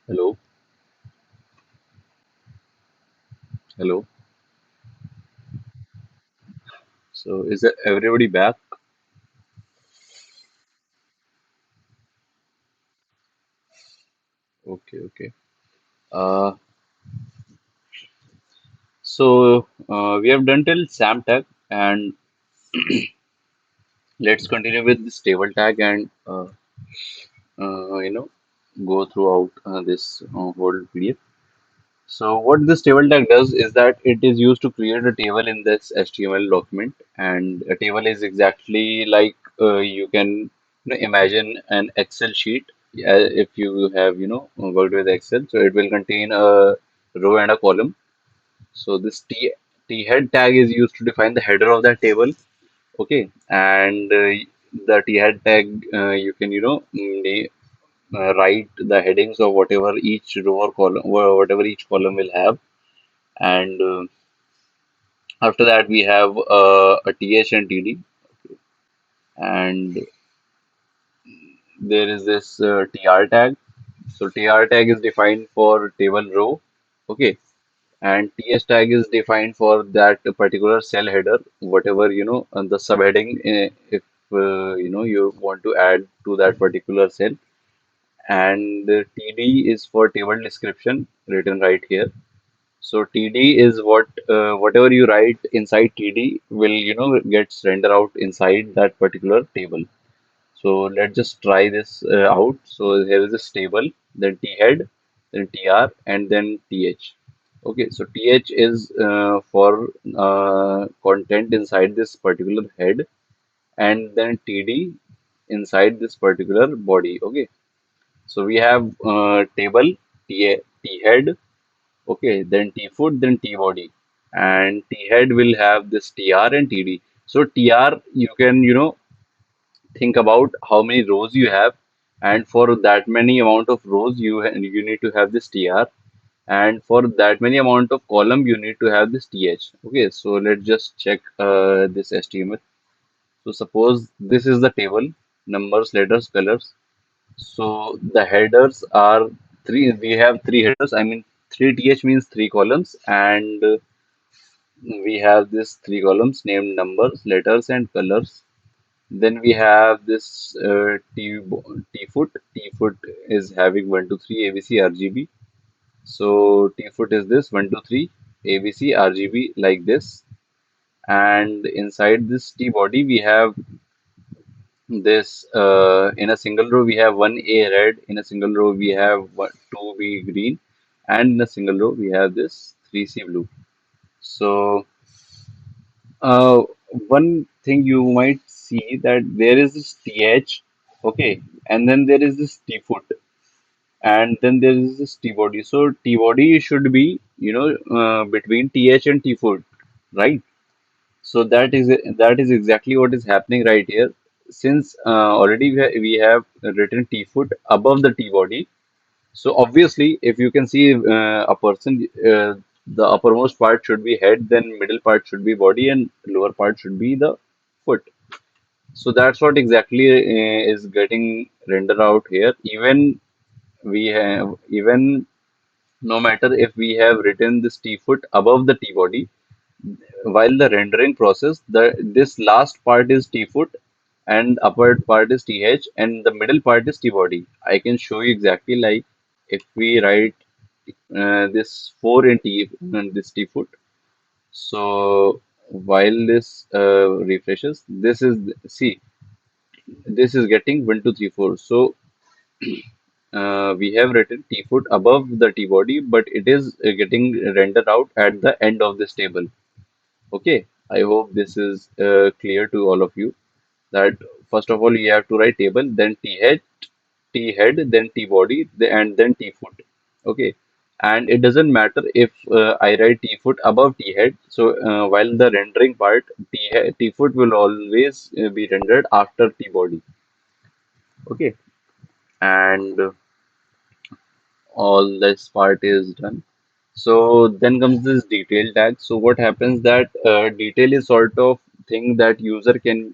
Hello, hello. So is it everybody back? Okay, okay. Uh, we have done till SAM tag, and let's continue with this table tag and you know go throughout this whole PDF. So what this table tag does is that it is used to create a table in this HTML document, and a table is exactly like you can imagine an Excel sheet. If you have worked with Excel, so it will contain a row and a column. So this T head tag is used to define the header of that table. Okay, and the T head tag you can write the headings of whatever each row or column, whatever each column will have, and after that we have a th and td, and there is this tr tag. So tr tag is defined for table row, okay, and ts tag is defined for that particular cell header, whatever the subheading, if you want to add to that particular cell, and td is for table description written right here. So TD is whatever you write inside TD will gets render out inside that particular table. So let's just try this out. So here is this table, then T head, then TR, and then TH. Okay, so TH is for content inside this particular head, and then TD inside this particular body. Okay, so we have table T head. Okay, then T foot, then T body, and T head will have this TR and TD. So TR, you can think about how many rows you have, and for that many amount of rows you need to have this TR, and for that many amount of column you need to have this TH. Okay, so let's just check this HTML. So suppose this is the table: numbers, letters, colors. So the headers are three. We have three headers. I mean, three th means three columns, and we have this three columns named numbers, letters, and colors. Then we have this t foot. T foot is having 1 2 3 ABC RGB. So t foot is this 1 2 3 ABC RGB like this. And inside this t body we have this in a single row we have 1A red, in a single row we have 2B green, and in a single row we have this 3C blue. So uh, one thing you might see that there is this TH, okay, and then there is this T foot, and then there is this T body. So T body should be between TH and T foot, right? So that is exactly what is happening right here. Since already we have written T foot above the T body, so obviously if you can see a person, the uppermost part should be head, then middle part should be body, and lower part should be the foot. So that's what exactly is getting rendered out here. Even no matter if we have written this T foot above the T body, while the rendering process, the this last part is T foot and upper part is TH and the middle part is T body. I can show you exactly like if we write this 4 in T and this T foot. So while this refreshes, this is see this is getting 1 2 3 4. So we have written T foot above the T body, but it is getting rendered out at the end of this table. Okay, I hope this is clear to all of you that first of all you have to write table, then T head, then T body, and then T foot. Okay, and it doesn't matter if I write T foot above T head. So while the rendering part, T foot will always be rendered after T body. Okay, and all this part is done. So then comes this detail tag. So what happens that detail is sort of thing that user can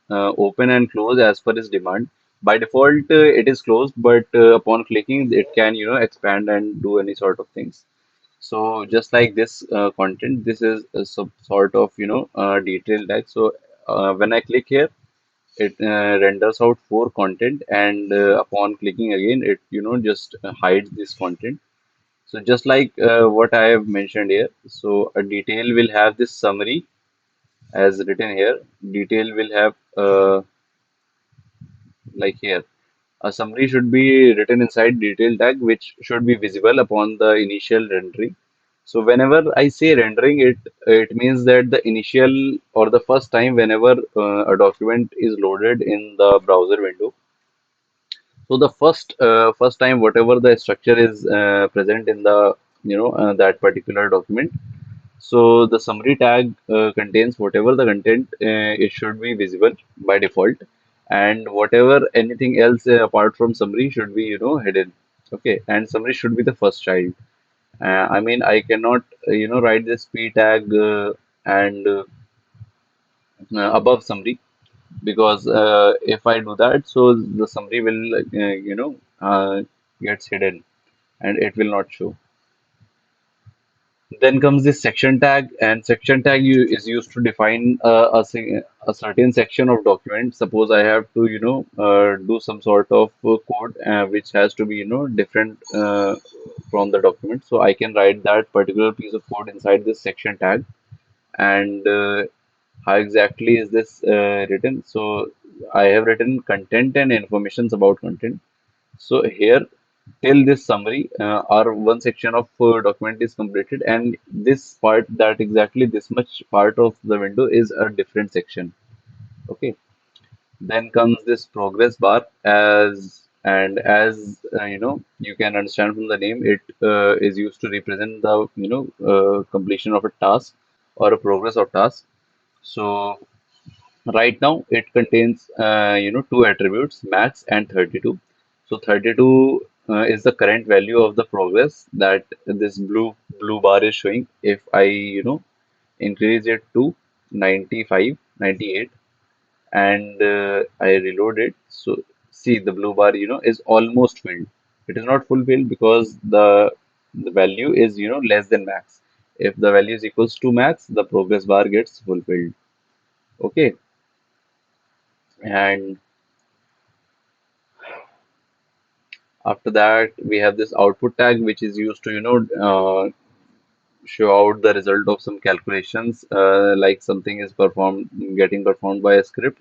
open and close as per his demand. By default, it is closed, but upon clicking, it can, expand and do any sort of things. So just like this content, this is a sort of, detailed tag. So when I click here, it renders out four content, and upon clicking again, it, just hides this content. So just like what I have mentioned here, so a detail will have this summary as written here. Detail will have like here. A summary should be written inside detail tag, which should be visible upon the initial rendering. So whenever I say rendering, it means that the initial or the first time whenever a document is loaded in the browser window. So the first time whatever the structure is present in the that particular document. So the summary tag contains whatever the content, it should be visible by default, and whatever anything else apart from summary should be hidden. Okay, and summary should be the first child. I mean, I cannot write this p tag and above summary, because if I do that, so the summary will gets hidden and it will not show. Then comes this section tag, and section tag is used to define a certain section of document. Suppose I have to, do some sort of code which has to be, different from the document. So I can write that particular piece of code inside this section tag. And how exactly is this written? So I have written content and informations about content. So here, till this summary, our one section of document is completed, and this part, that exactly this much part of the window is a different section. Okay. Then comes this progress bar, as you can understand from the name, it is used to represent the completion of a task or a progress of task. So right now, it contains two attributes, max and 32. So 32 is the current value of the progress that this blue bar is showing. If I increase it to 95, 98, and I reload it, so see the blue bar is almost filled. It is not fulfilled because the value is less than max. If the value is equals to max, the progress bar gets fulfilled. Okay, and after that, we have this output tag, which is used to, show out the result of some calculations, like something is getting performed by a script.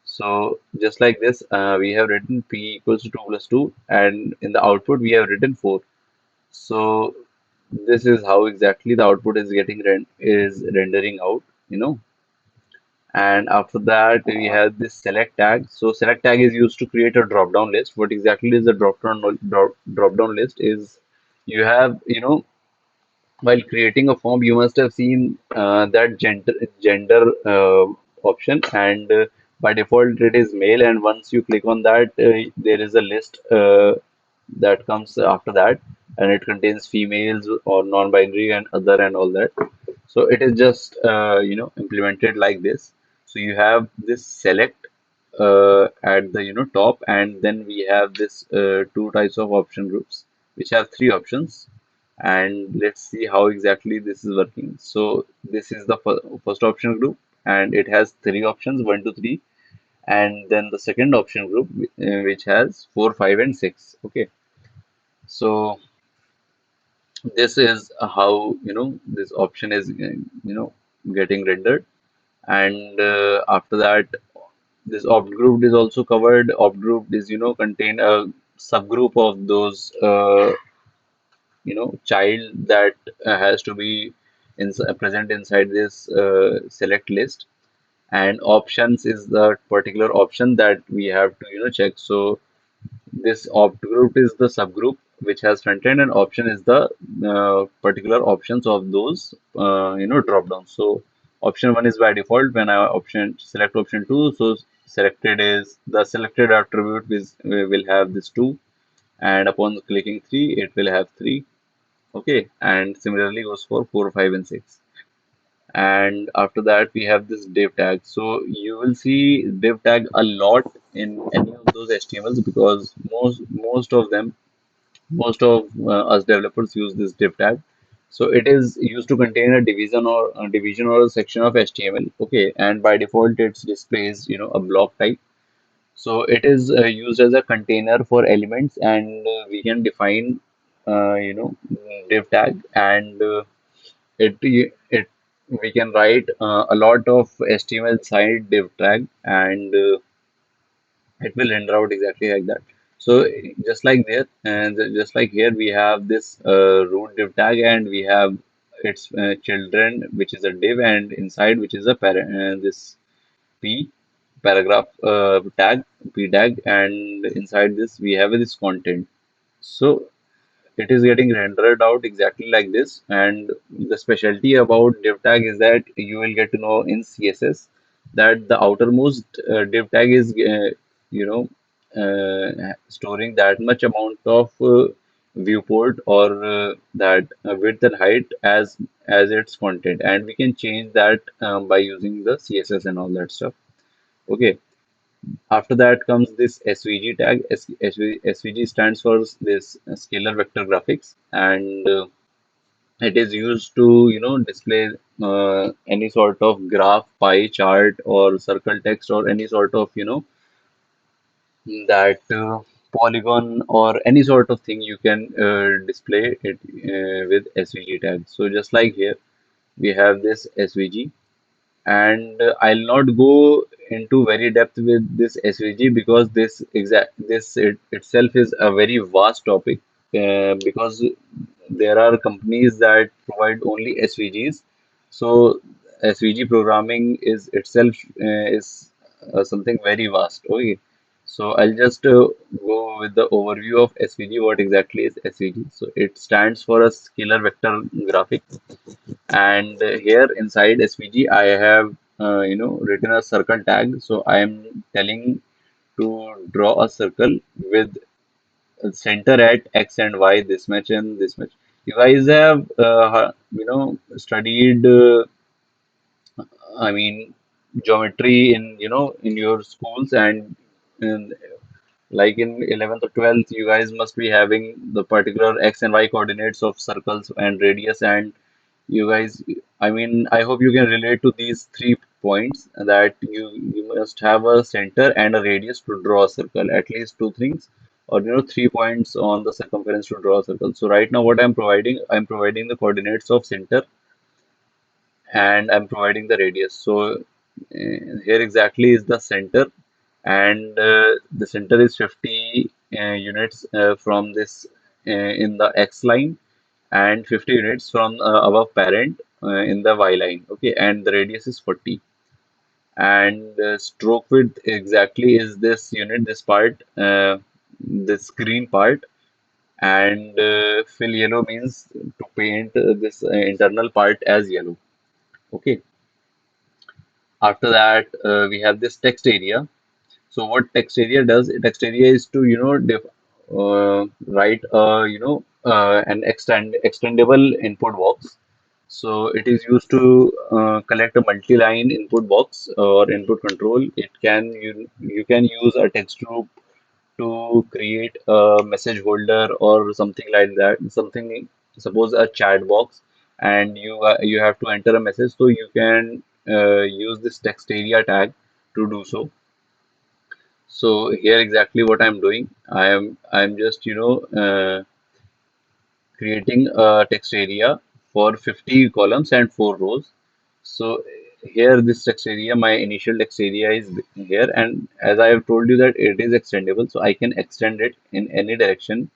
So just like this, we have written p equals to 2 plus 2, and in the output, we have written 4. So this is how exactly the output is is rendering out, you know. And after that, we have this select tag. So select tag is used to create a drop down list. What exactly is the drop down list is, you have, while creating a form, you must have seen that gender option, and by default it is male. And once you click on that, there is a list that comes after that, and it contains females or non-binary and other and all that. So it is just implemented like this. So you have this select at the top, and then we have this two types of option groups which have three options. And let's see how exactly this is working. So this is the first option group, and it has three options, 1 to 3. And then the second option group, which has 4, 5, and 6. Okay, so this is how this option is getting rendered. And after that, this opt group is also covered. Opt group is contain a subgroup of those child that has to be present inside this select list. And options is the particular option that we have to check. So this opt group is the subgroup which has front end, and option is the particular options of those drop downs. So option one is by default. When I option select option two, so selected is the selected attribute is will have this two, and upon clicking three, it will have three. Okay, and similarly goes for 4, 5, and 6. and after that we have this div tag. So you will see div tag a lot in any of those HTMLs because most of us developers use this div tag. So it is used to contain a division or a section of HTML. Okay, and by default it displays a block type. So it is used as a container for elements, and we can define div tag, and it we can write a lot of HTML inside div tag, and it will render out exactly like that. So just like there, and just like here, we have this root div tag, and we have its children, which is a div, and inside which is a parent, this p paragraph tag, p tag, and inside this we have this content. So it is getting rendered out exactly like this. And the specialty about div tag is that you will get to know in CSS that the outermost div tag is, you know, storing that much amount of viewport or that width and height as its content, and we can change that by using the CSS and all that stuff. Okay. After that comes this SVG tag. SVG stands for this scalar vector graphics, and it is used to display any sort of graph, pie chart, or circle text, or any sort of that polygon or any sort of thing you can display it with SVG tag. So just like here, we have this SVG, and I'll not go into very depth with this SVG because this itself is a very vast topic, because there are companies that provide only SVGs. So SVG programming is itself is something very vast. Okay, so I'll just go with the overview of SVG. What exactly is SVG? So it stands for a scalar vector graphic, and here inside SVG I have written a circle tag. So I am telling to draw a circle with a center at X and Y, this much and this much. You guys have studied I mean geometry in in your schools, and like in 11th or 12th you guys must be having the particular X and Y coordinates of circles and radius. And you guys, I mean, I hope you can relate to these 3 points, that you must have a center and a radius to draw a circle, at least two things, or 3 points on the circumference to draw a circle. So right now what I'm providing the coordinates of center, and I'm providing the radius. So here exactly is the center, and the center is 50 units from this in the X line, and 50 units from above parent in the Y line. Okay, and the radius is 40, and stroke width exactly is this unit, this part, this green part, and fill yellow means to paint this internal part as yellow. Okay, after that we have this text area. So what text area does? Text area is to write an extendable input box. So it is used to collect a multi-line input box or input control. You can use a text group to create a message holder or something like that. Something, suppose a chat box, and you have to enter a message, so you can use this text area tag to do so. So here exactly what I'm doing, I'm just creating a text area for 50 columns and 4 rows. So here this text area, my initial text area is here, and as I have told you that it is extendable, so I can extend it in any direction.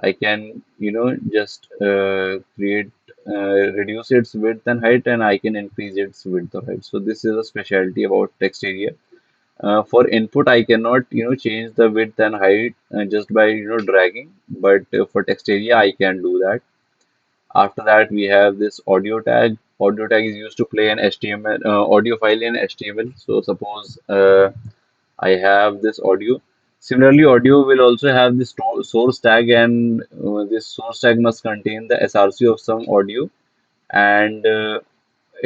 I can just create reduce its width and height, and I can increase its width or height. So this is a specialty about text area. For input, I cannot change the width and height just by dragging, but for text area I can do that. After that, we have this audio tag. Audio tag is used to play an HTML audio file in HTML. So suppose I have this audio. Similarly, audio will also have this source tag, and this source tag must contain the SRC of some audio, and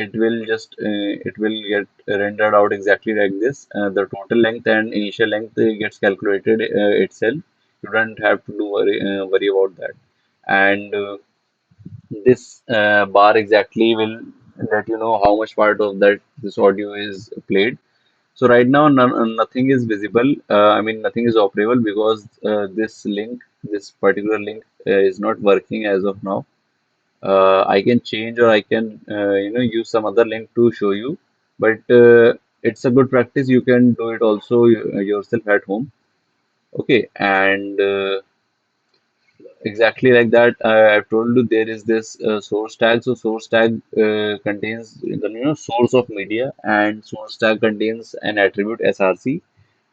it will just it will get rendered out exactly like this. The total length and initial length gets calculated itself. You don't have to do worry about that. And this bar exactly will let you know how much part of that this audio is played. So right now, nothing is visible. I mean, nothing is operable because this particular link, is not working as of now. I can change or I can, use some other link to show you. But it's a good practice. You can do it also yourself at home. Okay, and exactly like that. I've told you there is this source tag. So source tag contains the source of media, and source tag contains an attribute src,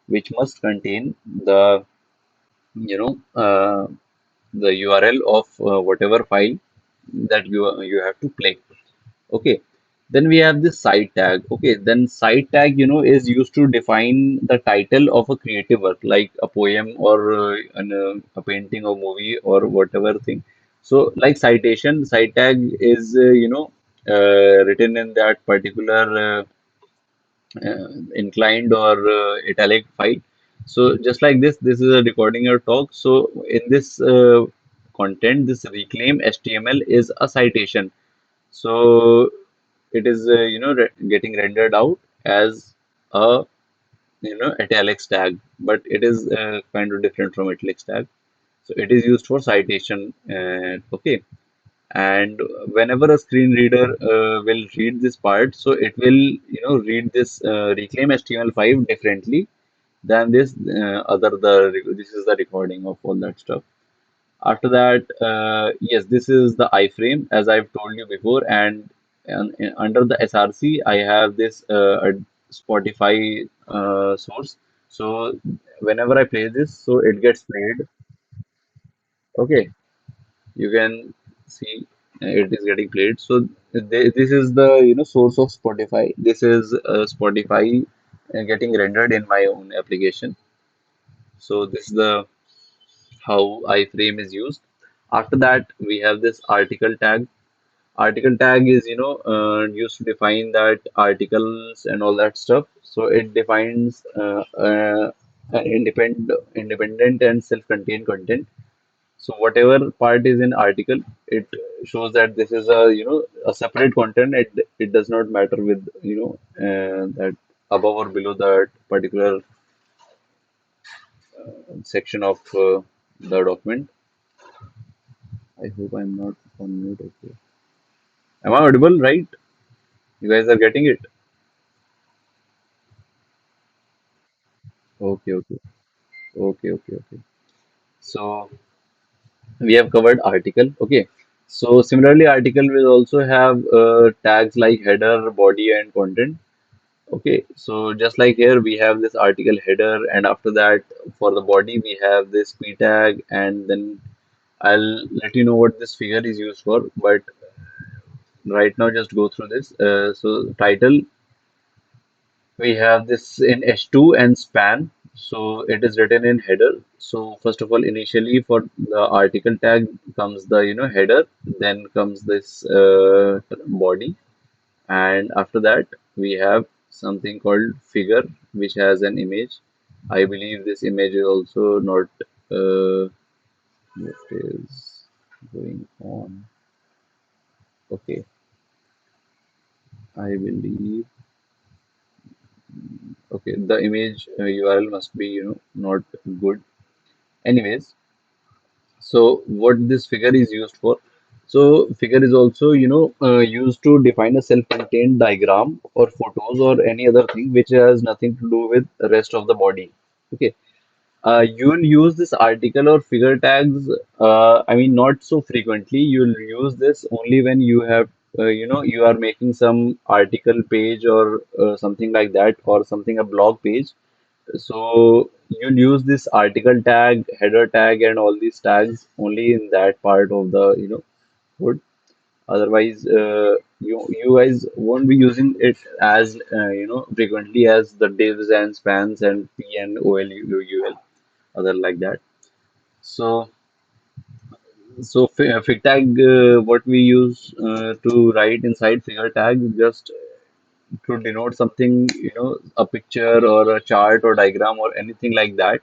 which must contain the you know the URL of whatever file that you have to play. Okay. Then we have this site tag. Okay. Then site tag, is used to define the title of a creative work, like a poem or a painting or movie or whatever thing. So, like citation, site tag is, written in that particular inclined or italic file. So just like this is a recording your talk. So in this content, this reclaim HTML is a citation. So it is getting rendered out as a italics tag, but it is kind of different from italics tag. So it is used for citation. Okay, and whenever a screen reader will read this part, so it will read this reclaim HTML5 differently than this this is the recording of all that stuff. After that, yes, this is the iframe as I've told you before, and under the src I have this Spotify source. So whenever I play this, so it gets played. Okay, you can see it is getting played. So this is the source of Spotify. This is Spotify getting rendered in my own application. So this is the how iframe is used. After that, we have this article tag. Article tag is used to define that articles and all that stuff. So it defines an independent and self-contained content. So whatever part is in article, it shows that this is a separate content. It does not matter with that above or below that particular section of the document. I hope I'm not on mute. Okay. Am I audible? Right? You guys are getting it? Okay. Okay. Okay. Okay. Okay. So we have covered article. Okay. So similarly, article will also have tags like header, body, and content. Okay, so just like here, we have this article header, and after that, for the body, we have this p tag, and then I'll let you know what this figure is used for. But right now, just go through this. So title, we have this in H2 and span. So it is written in header. So first of all, initially for the article tag comes the header, then comes this body, and after that we have something called figure, which has an image. I believe this image is also not what is going on. Okay, I believe, okay, the image URL must be not good. Anyways, so what this figure is used for, so figure is also used to define a self-contained diagram or photos or any other thing which has nothing to do with the rest of the body. Okay, you will use this article or figure tags, I mean not so frequently. You will use this only when you have you are making some article page or something like that, or something a blog page. So you'll use this article tag, header tag, and all these tags only in that part of the code. Otherwise, you guys won't be using it as frequently as the divs and spans and p and ol, ul, other like that. So Fig tag, what we use to write inside figure tag, just to denote something, a picture or a chart or diagram or anything like that.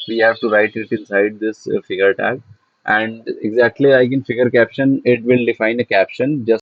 We have to write it inside this figure tag. And exactly like in figure caption, it will define a caption just